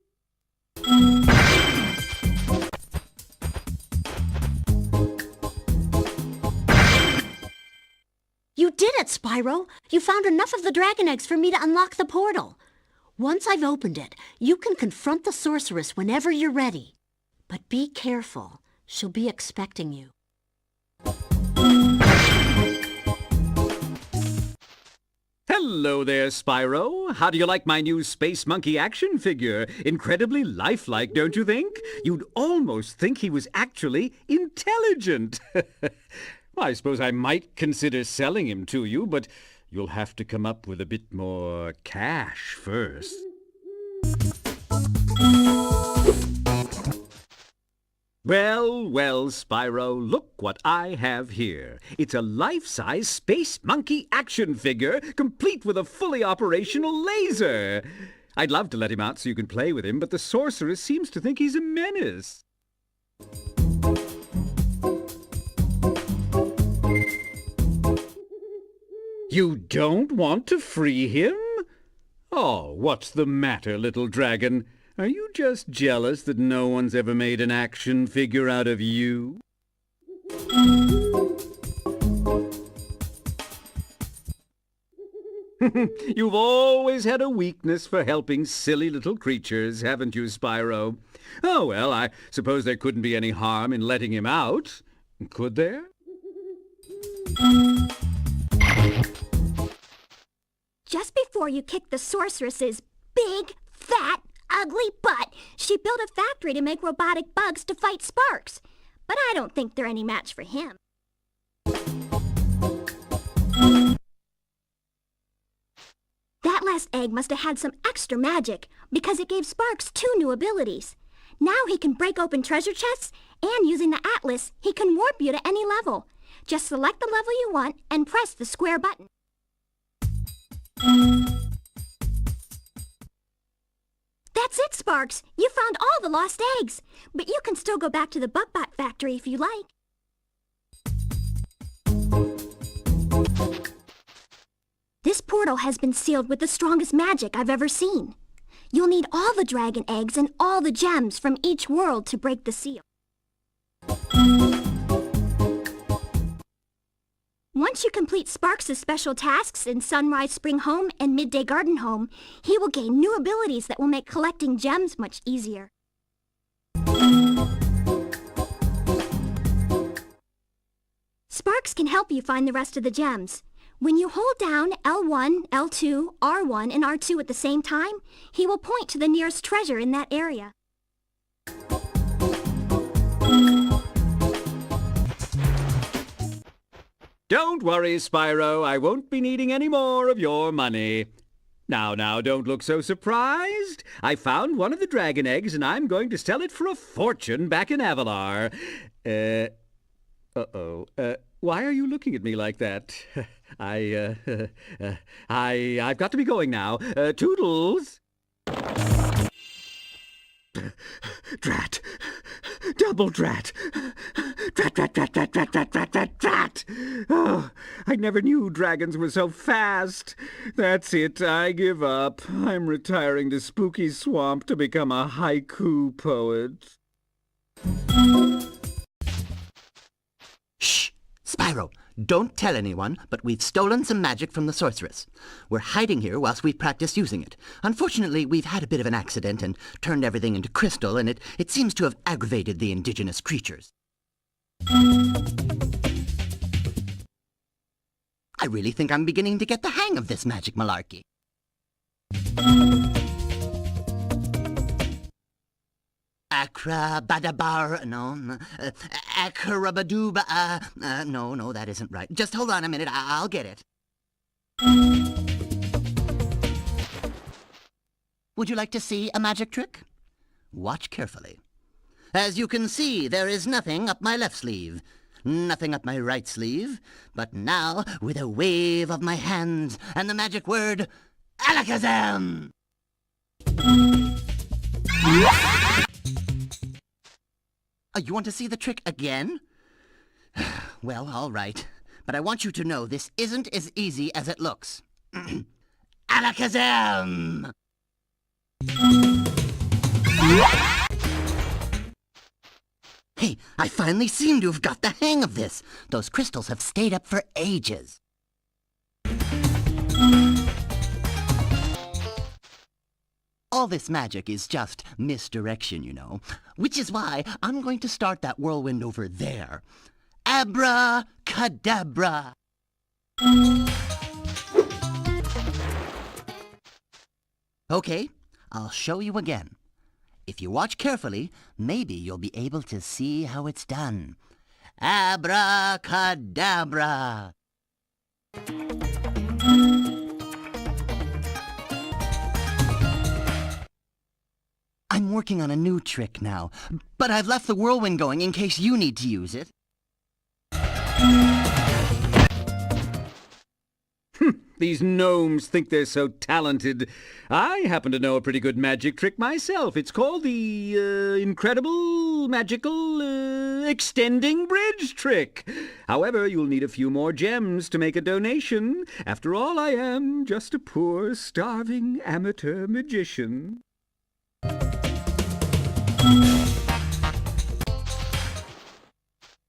B: You did it, Spyro! You found enough of the dragon eggs for me to unlock the portal. Once I've opened it, you can confront the Sorceress whenever you're ready. But be careful. She'll be expecting you.
C: Hello there, Spyro. How do you like my new Space Monkey action figure? Incredibly lifelike, don't you think? You'd almost think he was actually intelligent. I suppose I might consider selling him to you, but you'll have to come up with a bit more cash first. Well, Spyro, look what I have here. It's a life-size Space Monkey action figure, complete with a fully operational laser. I'd love to let him out so you can play with him, but the Sorceress seems to think he's a menace. You don't want to free him? Oh, what's the matter, little dragon? Are you just jealous that no one's ever made an action figure out of you? You've always had a weakness for helping silly little creatures, haven't you, Spyro? Oh, well, I suppose there couldn't be any harm in letting him out, could there?
A: Just before before you kicked the sorceress's big, fat, ugly butt, she built a factory to make robotic bugs to fight Sparks. But I don't think they're any match for him. That last egg must have had some extra magic, because it gave Sparks 2 new abilities. Now he can break open treasure chests, and using the Atlas, he can warp you to any level. Just select the level you want and press the square button. That's it, Sparks! You found all the lost eggs! But you can still go back to the Buckbot factory if you like. This portal has been sealed with the strongest magic I've ever seen. You'll need all the dragon eggs and all the gems from each world to break the seal. Once you complete Sparks' special tasks in Sunrise Spring Home and Midday Garden Home, he will gain new abilities that will make collecting gems much easier. Sparks can help you find the rest of the gems. When you hold down L1, L2, R1, and R2 at the same time, he will point to the nearest treasure in that area.
C: Don't worry, Spyro. I won't be needing any more of your money. Now, don't look so surprised. I found one of the dragon eggs, and I'm going to sell it for a fortune back in Avalar. Why are you looking at me like that? I've got to be going now. Toodles! Drat! Double drat! Drat! Oh, I never knew dragons were so fast. That's it, I give up. I'm retiring to Spooky Swamp to become a haiku poet.
P: Shh! Spyro, don't tell anyone, but we've stolen some magic from the Sorceress. We're hiding here whilst we practice using it. Unfortunately, we've had a bit of an accident and turned everything into crystal, and it seems to have aggravated the indigenous creatures. I really think I'm beginning to get the hang of this magic malarkey. Acrabadabar, no, acrabaduba, no, that isn't right. Just hold on a minute, I'll get it. Would you like to see a magic trick? Watch carefully. As you can see, there is nothing up my left sleeve, nothing up my right sleeve, but now, with a wave of my hands and the magic word, Alakazam! You want to see the trick again? Well, all right. But I want you to know this isn't as easy as it looks. Alakazam! Hey, I finally seem to have got the hang of this. Those crystals have stayed up for ages. All this magic is just misdirection, you know. Which is why I'm going to start that whirlwind over there. Abracadabra! Okay, I'll show you again. If you watch carefully, maybe you'll be able to see how it's done. Abracadabra! I'm working on a new trick now, but I've left the whirlwind going in case you need to use it.
C: These gnomes think they're so talented. I happen to know a pretty good magic trick myself. It's called the incredible, magical, extending bridge trick. However, you'll need a few more gems to make a donation. After all, I am just a poor, starving amateur magician.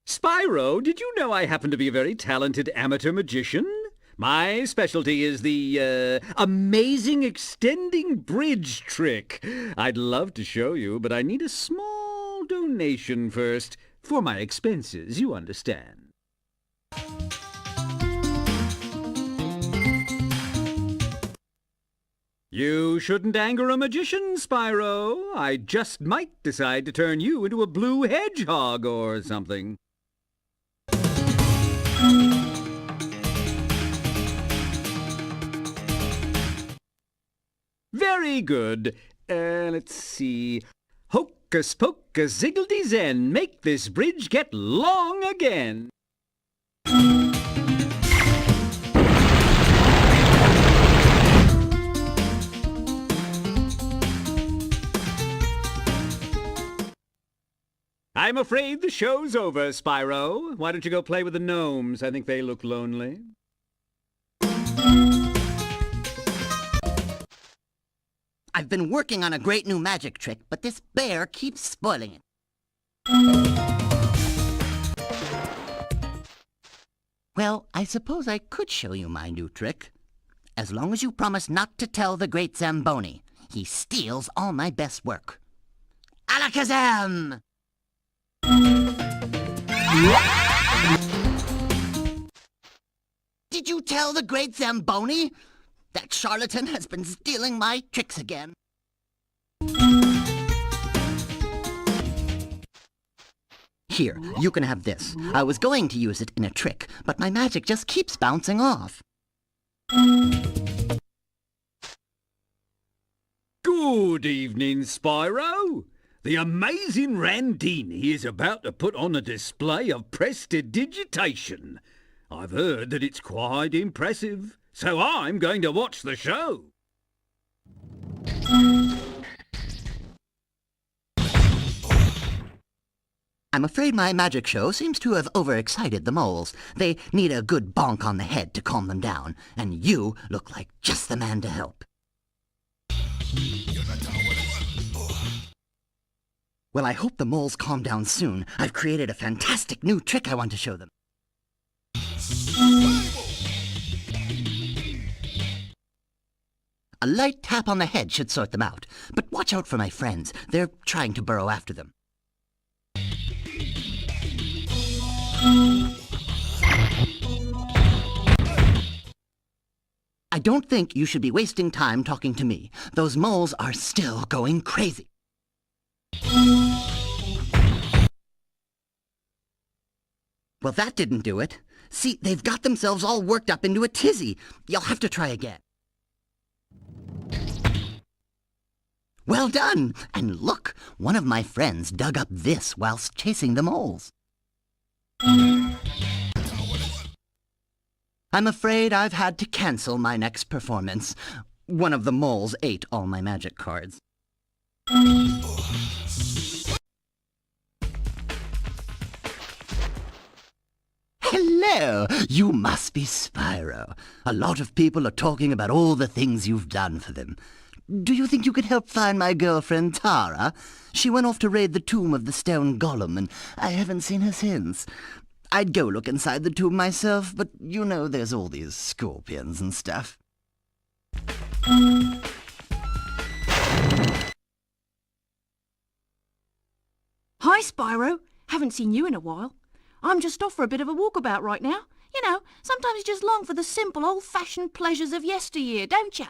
C: Spyro, did you know I happen to be a very talented amateur magician? My specialty is the, amazing extending bridge trick. I'd love to show you, but I need a small donation first. For my expenses, you understand. You shouldn't anger a magician, Spyro. I just might decide to turn you into a blue hedgehog or something. Very good. Let's see. Hocus pocus ziggledy zen, make this bridge get long again. I'm afraid the show's over, Spyro. Why don't you go play with the gnomes? I think they look lonely.
P: I've been working on a great new magic trick, but this bear keeps spoiling it. Well, I suppose I could show you my new trick. As long as you promise not to tell the great Zamboni. He steals all my best work. Alakazam! Did you tell the great Zamboni? That charlatan has been stealing my tricks again. Here, you can have this. I was going to use it in a trick, but my magic just keeps bouncing off.
C: Good evening, Spyro. The amazing Randini is about to put on a display of prestidigitation. I've heard that it's quite impressive, so I'm going to watch the show.
P: I'm afraid my magic show seems to have overexcited the moles. They need a good bonk on the head to calm them down, and you look like just the man to help. Well, I hope the moles calm down soon. I've created a fantastic new trick I want to show them. A light tap on the head should sort them out. But watch out for my friends. They're trying to burrow after them. I don't think you should be wasting time talking to me. Those moles are still going crazy. Well, that didn't do it. See, they've got themselves all worked up into a tizzy. You'll have to try again. Well done! And look, one of my friends dug up this whilst chasing the moles. I'm afraid I've had to cancel my next performance. One of the moles ate all my magic cards. Hello! You must be Spyro. A lot of people are talking about all the things you've done for them. Do you think you could help find my girlfriend Tara? She went off to raid the tomb of the stone golem, and I haven't seen her since. I'd go look inside the tomb myself, but you know there's all these scorpions and stuff.
Q: Hi, Spyro. Haven't seen you in a while. I'm just off for a bit of a walkabout right now. You know, sometimes you just long for the simple, old-fashioned pleasures of yesteryear, don't you?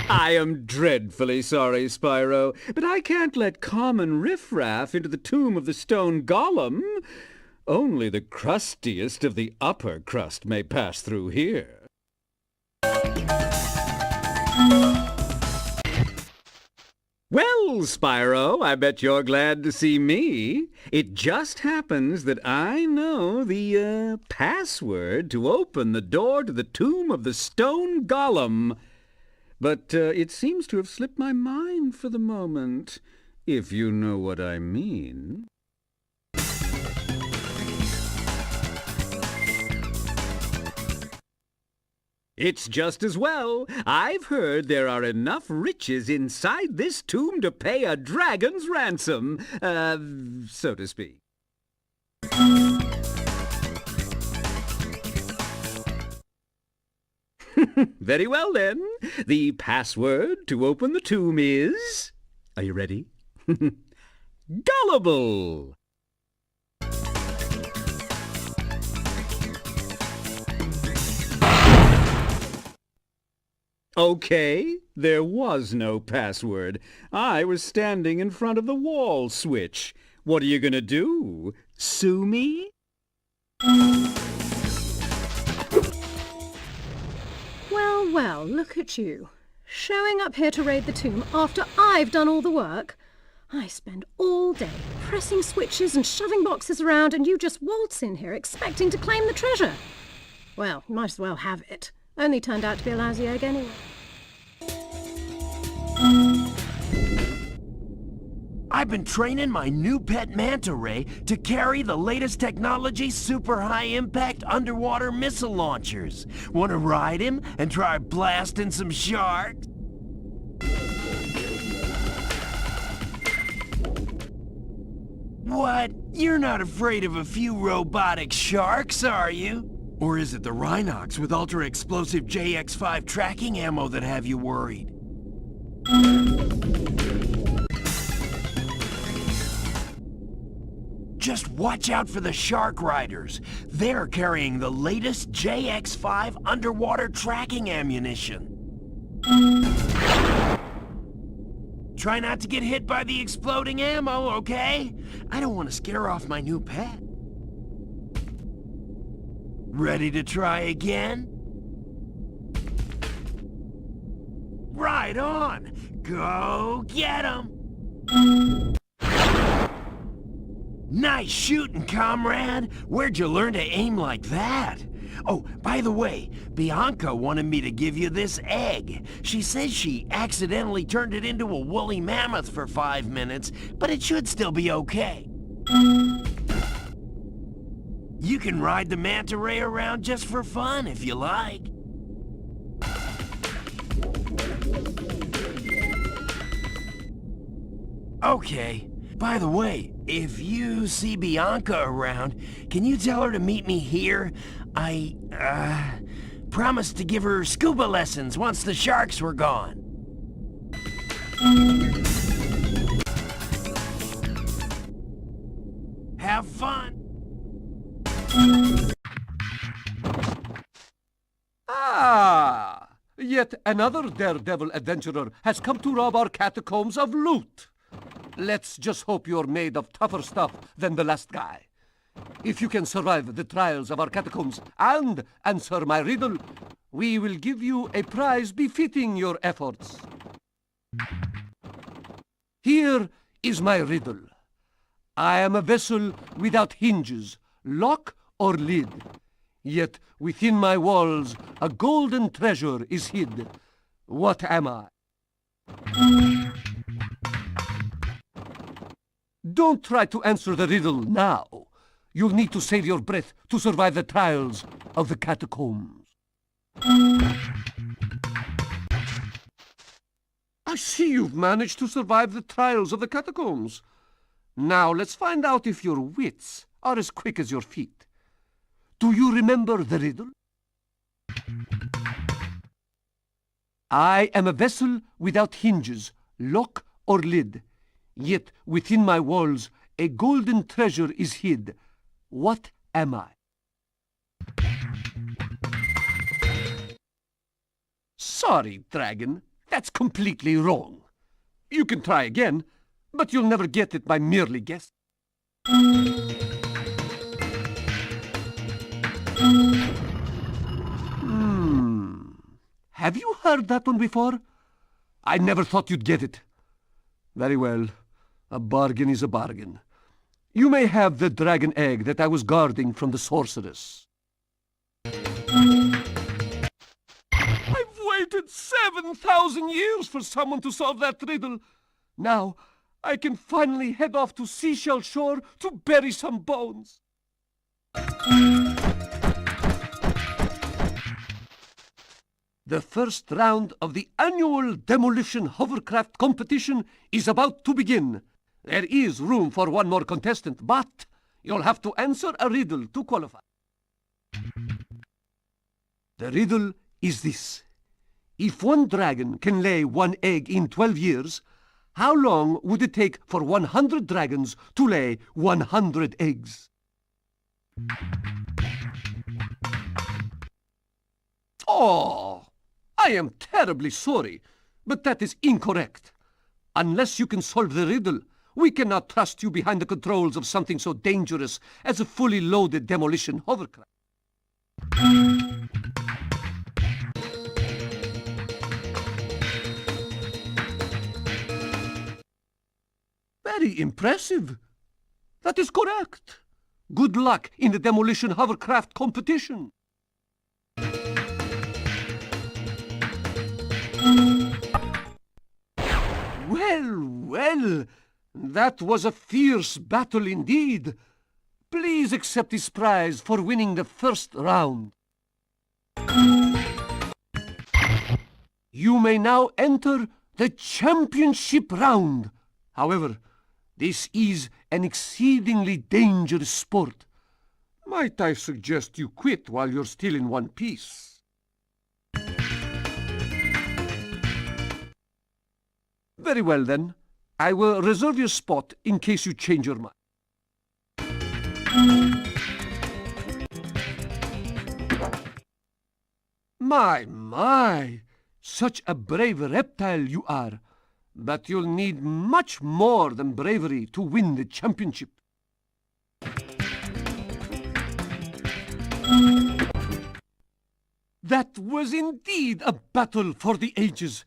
C: I am dreadfully sorry, Spyro, but I can't let common riffraff into the tomb of the stone golem. Only the crustiest of the upper crust may pass through here. Well, Spyro, I bet you're glad to see me. It just happens that I know the, password to open the door to the tomb of the stone golem. But it seems to have slipped my mind for the moment, if you know what I mean. It's just as well. I've heard there are enough riches inside this tomb to pay a dragon's ransom, so to speak. Very well, then. The password to open the tomb is... Are you ready? Gullible! Okay, there was no password. I was standing in front of the wall switch. What are you gonna do? Sue me?
R: Well, well, look at you. Showing up here to raid the tomb after I've done all the work. I spend all day pressing switches and shoving boxes around, and you just waltz in here expecting to claim the treasure. Well, you might as well have it. Only turned out to be a lousy egg anyway.
D: I've been training my new pet manta ray to carry the latest technology super high-impact underwater missile launchers. Want to ride him and try blasting some sharks? What? You're not afraid of a few robotic sharks, are you? Or is it the Rhinox with ultra-explosive JX5 tracking ammo that have you worried? Just watch out for the shark riders. They're carrying the latest JX5 underwater tracking ammunition. Try not to get hit by the exploding ammo, okay? I don't want to scare off my new pet. Ready to try again? Right on! Go get 'em! Nice shooting, comrade! Where'd you learn to aim like that? Oh, by the way, Bianca wanted me to give you this egg. She says she accidentally turned it into a woolly mammoth for 5 minutes, but it should still be okay. You can ride the manta ray around just for fun if you like. Okay. By the way, if you see Bianca around, can you tell her to meet me here? I promised to give her scuba lessons once the sharks were gone. Have fun.
K: Ah! Yet another daredevil adventurer has come to rob our catacombs of loot. Let's just hope you're made of tougher stuff than the last guy. If you can survive the trials of our catacombs and answer my riddle, we will give you a prize befitting your efforts. Here is my riddle. I am a vessel without hinges, lock or lid. Yet within my walls a golden treasure is hid. What am I? Don't try to answer the riddle now. You'll need to save your breath to survive the trials of the catacombs. I see you've managed to survive the trials of the catacombs. Now let's find out if your wits are as quick as your feet. Do you remember the riddle? I am a vessel without hinges, lock or lid. Yet within my walls a golden treasure is hid. What am I? Sorry, Dragon. That's completely wrong. You can try again, but you'll never get it by merely guessing. Have you heard that one before? I never thought you'd get it. Very well. A bargain is a bargain. You may have the dragon egg that I was guarding from the Sorceress. I've waited 7,000 years for someone to solve that riddle. Now, I can finally head off to Seashell Shore to bury some bones. The first round of the annual demolition hovercraft competition is about to begin. There is room for one more contestant, but you'll have to answer a riddle to qualify. The riddle is this. If one dragon can lay one egg in 12 years, how long would it take for 100 dragons to lay 100 eggs? Oh, I am terribly sorry, but that is incorrect. Unless you can solve the riddle, we cannot trust you behind the controls of something so dangerous as a fully loaded demolition hovercraft. Very impressive. That is correct. Good luck in the demolition hovercraft competition. Well, that was a fierce battle indeed. Please accept this prize for winning the first round. You may now enter the championship round. However, this is an exceedingly dangerous sport. Might I suggest you quit while you're still in one piece? Very well, then. I will reserve your spot in case you change your mind. My, such a brave reptile you are. But you'll need much more than bravery to win the championship. That was indeed a battle for the ages.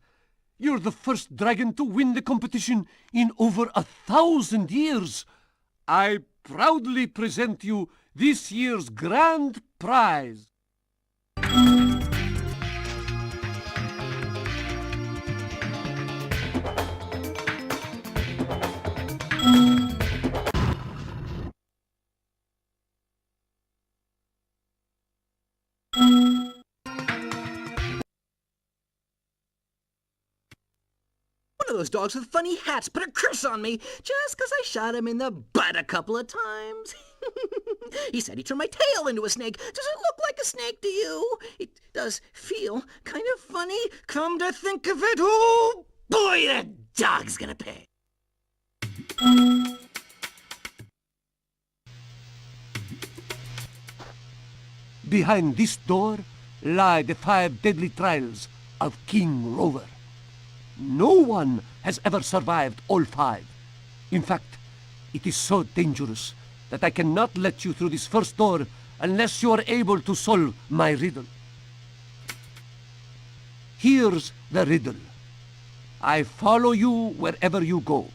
K: You're the first dragon to win the competition in over 1,000 years. I proudly present you this year's grand prize.
J: One of those dogs with funny hats put a curse on me just 'cause I shot him in the butt a couple of times. He said he turned my tail into a snake. Does it look like a snake to you? It does feel kind of funny, come to think of it. Oh, boy, that dog's gonna pay.
K: Behind this door lie the 5 deadly trials of King Rover. No one has ever survived all 5. In fact, it is so dangerous that I cannot let you through this first door unless you are able to solve my riddle. Here's the riddle. I follow you wherever you go,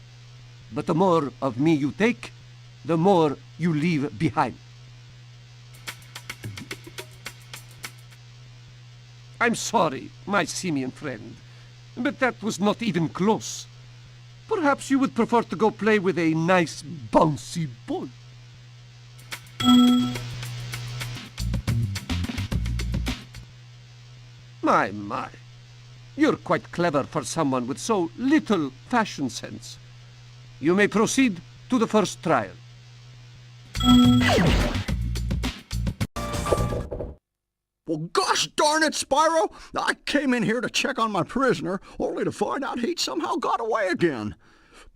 K: but the more of me you take, the more you leave behind. I'm sorry, my simian friend, but that was not even close. Perhaps you would prefer to go play with a nice bouncy ball. My. You're quite clever for someone with so little fashion sense. You may proceed to the first trial.
S: Well, gosh darn it, Spyro! I came in here to check on my prisoner, only to find out he'd somehow got away again.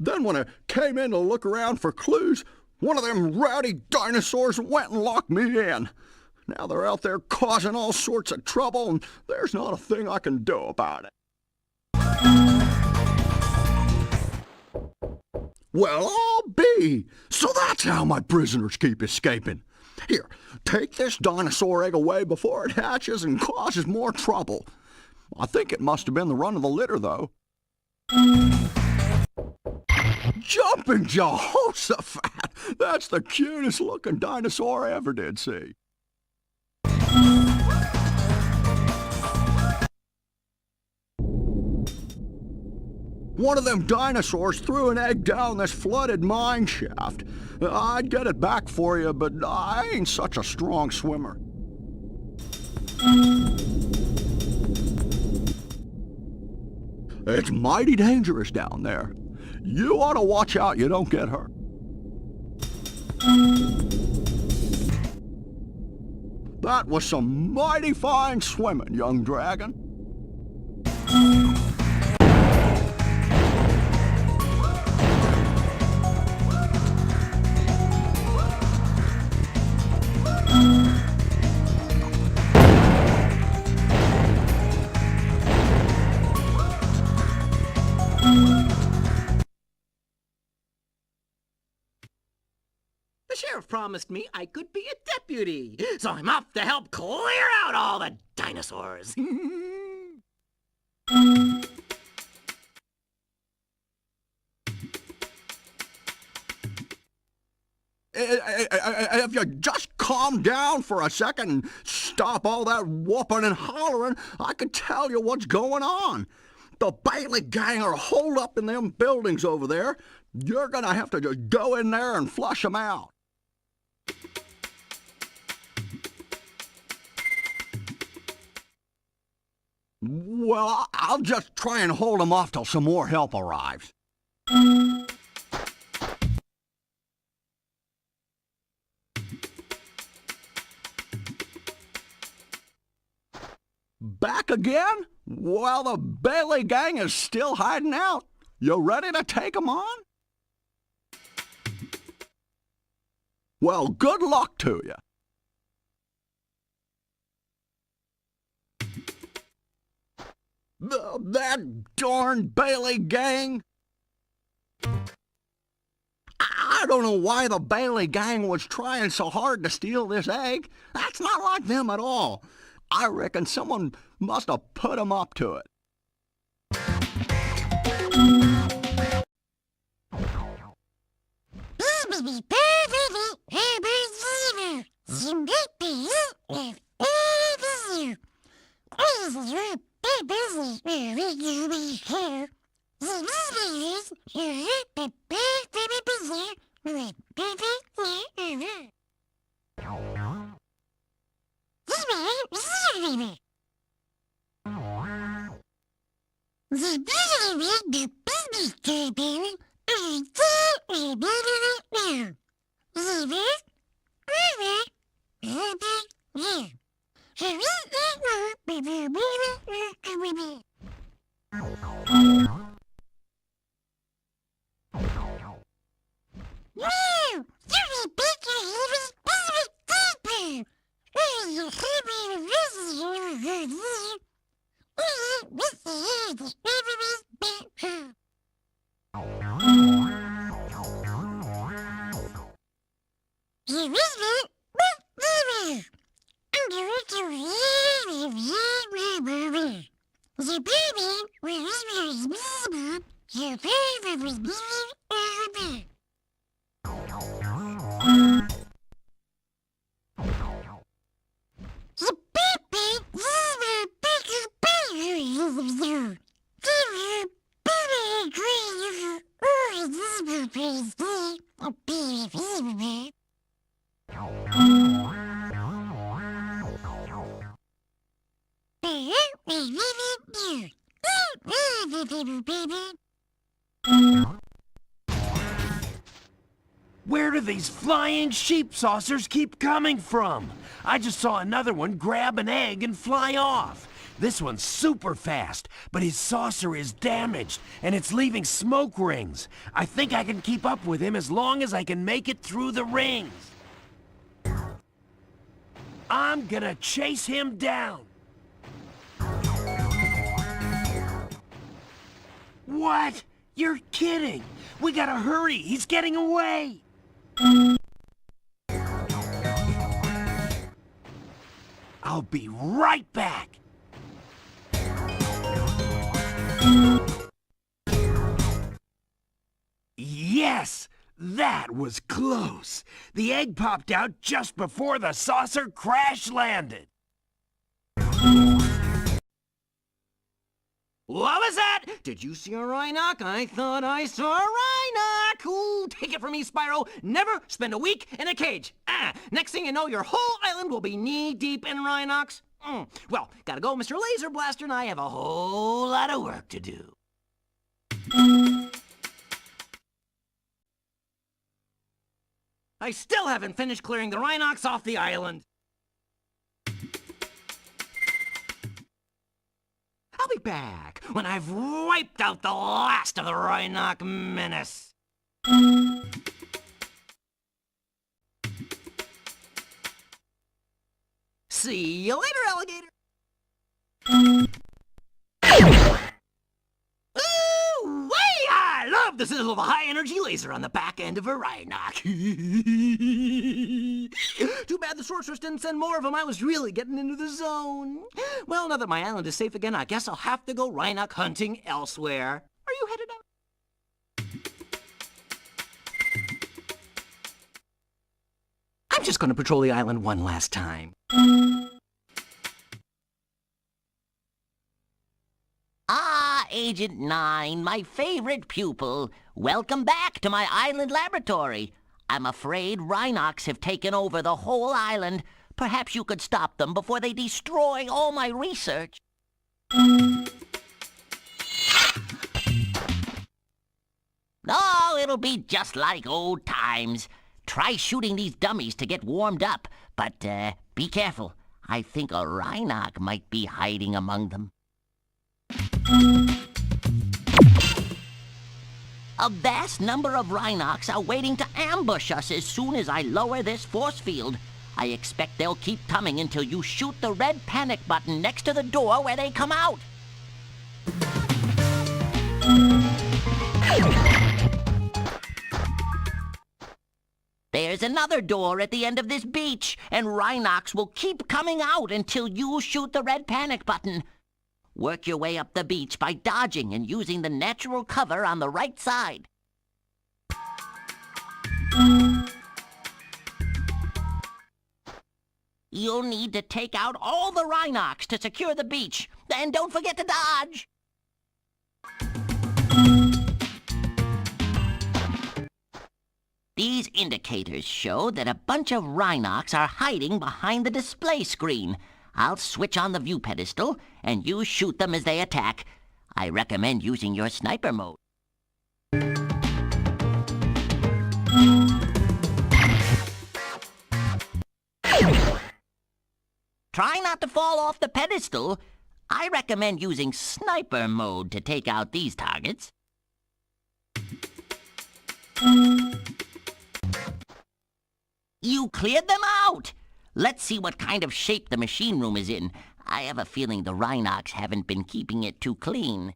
S: Then when I came in to look around for clues, one of them rowdy dinosaurs went and locked me in. Now they're out there causing all sorts of trouble, and there's not a thing I can do about it. Well, I'll be! So that's how my prisoners keep escaping. Here, take this dinosaur egg away before it hatches and causes more trouble. I think it must have been the run of the litter, though. Jumping Jehoshaphat! That's the cutest looking dinosaur I ever did see. One of them dinosaurs threw an egg down this flooded mine shaft. I'd get it back for you, but I ain't such a strong swimmer. It's mighty dangerous down there. You ought to watch out you don't get hurt. That was some mighty fine swimming, young dragon.
J: sheriff promised me I could be a deputy, so I'm off to help clear out all the dinosaurs.
S: If you just calm down for a second and stop all that whooping and hollering, I can tell you what's going on. The Bailey gang are holed up in them buildings over there. You're gonna have to just go in there and flush them out. Well, I'll just try and hold them off till some more help arrives. Back again? Well, the Bailey gang is still hiding out. You ready to take 'em on? Well, good luck to you. That darn Bailey gang! I don't know why the Bailey gang was trying so hard to steal this egg. That's not like them at all. I reckon someone must have put them up to it.
D: Where do these flying sheep saucers keep coming from? I just saw another one grab an egg and fly off. This one's super fast, but his saucer is damaged, and it's leaving smoke rings. I think I can keep up with him as long as I can make it through the rings. I'm gonna chase him down. What? You're kidding! We gotta hurry! He's getting away! I'll be right back! Yes! That was close! The egg popped out just before the saucer crash landed!
J: What was that? Did you see a Rhinoc? I thought I saw a Rhinoc! Ooh, take it from me, Spyro. Never spend a week in a cage. Next thing you know, your whole island will be knee-deep in Rhinocs. Well, gotta go, Mr. Laser Blaster, and I have a whole lot of work to do. I still haven't finished clearing the Rhinocs off the island. I'll be back when I've wiped out the last of the Rhinoc menace. See you later, alligator. Ooh-wee! I love the sizzle of a high-energy laser on the back end of a Rhinoc. Sorceress didn't send more of them, I was really getting into the zone. Well, now that my island is safe again, I guess I'll have to go Rhinoc hunting elsewhere. Are you headed out? I'm just gonna patrol the island one last time.
E: Ah, Agent 9, my favorite pupil. Welcome back to my island laboratory. I'm afraid Rhinocs have taken over the whole island. Perhaps you could stop them before they destroy all my research. Oh, it'll be just like old times. Try shooting these dummies to get warmed up, but be careful. I think a Rhinoc might be hiding among them. A vast number of Rhinocs are waiting to ambush us as soon as I lower this force field. I expect they'll keep coming until you shoot the red panic button next to the door where they come out. There's another door at the end of this beach, and Rhinocs will keep coming out until you shoot the red panic button. Work your way up the beach by dodging and using the natural cover on the right side. You'll need to take out all the Rhinocs to secure the beach. And don't forget to dodge! These indicators show that a bunch of Rhinocs are hiding behind the display screen. I'll switch on the view pedestal, and you shoot them as they attack. I recommend using your sniper mode. Try not to fall off the pedestal. I recommend using sniper mode to take out these targets. You cleared them out! Let's see what kind of shape the machine room is in. I have a feeling the Rhinocs haven't been keeping it too clean.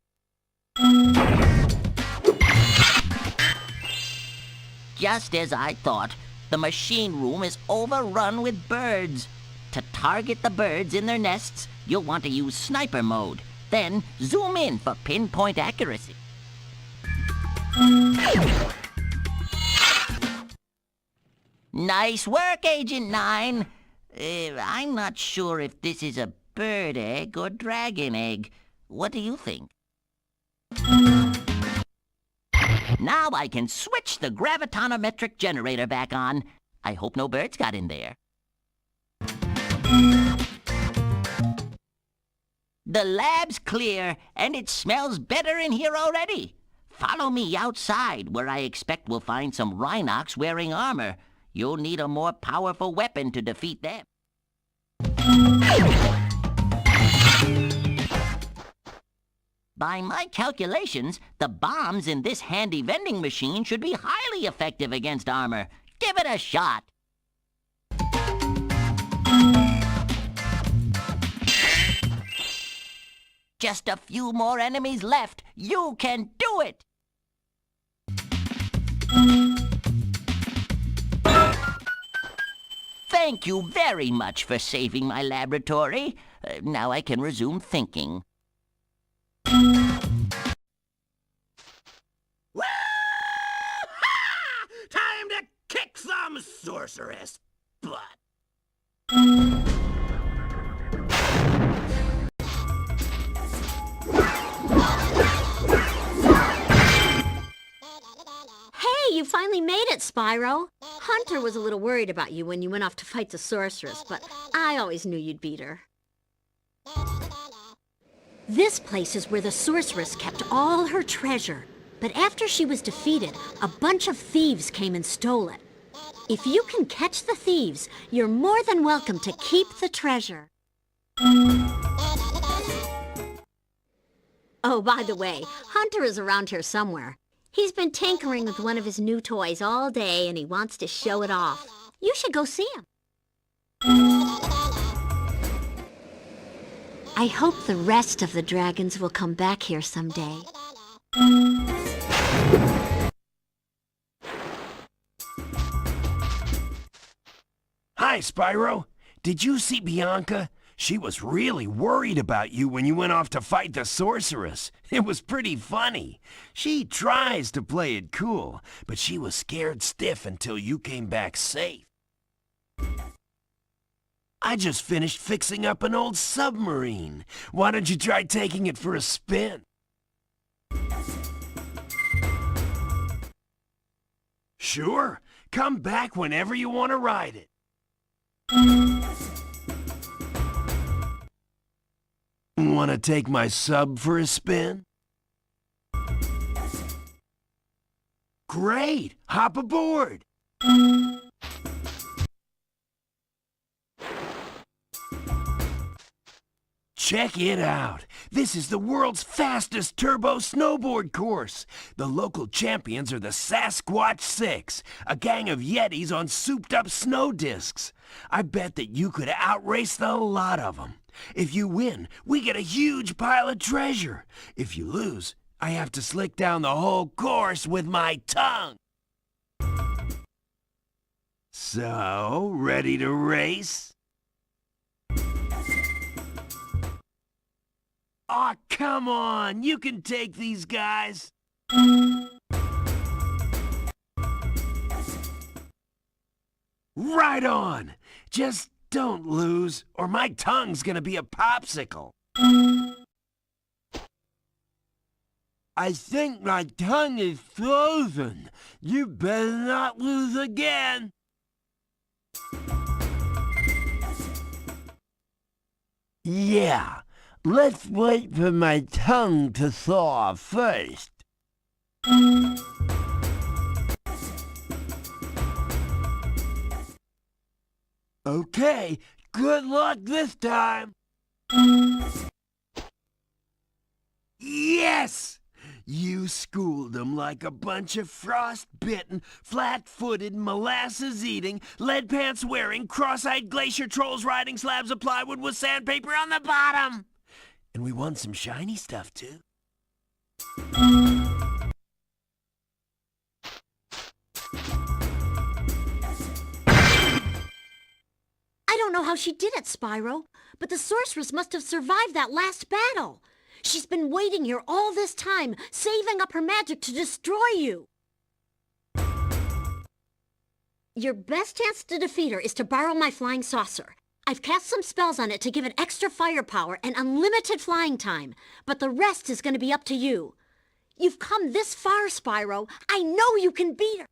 E: Just as I thought, the machine room is overrun with birds. To target the birds in their nests, you'll want to use sniper mode. Then zoom in for pinpoint accuracy. Nice work, Agent 9. I'm not sure if this is a bird egg or dragon egg. What do you think? Now I can switch the gravitonometric generator back on. I hope no birds got in there. The lab's clear, and it smells better in here already. Follow me outside, where I expect we'll find some Rhinocs wearing armor. You'll need a more powerful weapon to defeat them. By my calculations, the bombs in this handy vending machine should be highly effective against armor. Give it a shot. Just a few more enemies left. You can do it! Thank you very much for saving my laboratory. Now I can resume thinking.
I: Time to kick some Sorceress butt.
B: Hey, you finally made it, Spyro. Hunter was a little worried about you when you went off to fight the Sorceress, but I always knew you'd beat her. This place is where the Sorceress kept all her treasure. But after she was defeated, a bunch of thieves came and stole it. If you can catch the thieves, you're more than welcome to keep the treasure. Oh, by the way, Hunter is around here somewhere. He's been tinkering with one of his new toys all day, and he wants to show it off. You should go see him. I hope the rest of the dragons will come back here someday.
D: Hi, Spyro. Did you see Bianca? She was really worried about you when you went off to fight the Sorceress. It was pretty funny. She tries to play it cool, but she was scared stiff until you came back safe. I just finished fixing up an old submarine. Why don't you try taking it for a spin? Sure. Come back whenever you want to ride it. Want to take my sub for a spin? Great! Hop aboard! Check it out. This is the world's fastest turbo snowboard course. The local champions are the Sasquatch Six, a gang of Yetis on souped-up snow discs. I bet that you could outrace the lot of them. If you win, we get a huge pile of treasure. If you lose, I have to slick down the whole course with my tongue. So, ready to race? Aw, come on! You can take these guys! Right on! Just don't lose, or my tongue's gonna be a popsicle. I think my tongue is frozen. You better not lose again. Yeah, let's wait for my tongue to thaw first. Okay, good luck this time. Yes! You schooled them like a bunch of frost-bitten, flat-footed, molasses-eating, lead-pants-wearing, cross-eyed glacier trolls riding slabs of plywood with sandpaper on the bottom. And we won some shiny stuff, too.
B: I don't know how she did it, Spyro, but the Sorceress must have survived that last battle. She's been waiting here all this time, saving up her magic to destroy you. Your best chance to defeat her is to borrow my flying saucer. I've cast some spells on it to give it extra firepower and unlimited flying time, but the rest is going to be up to you. You've come this far, Spyro. I know you can beat her.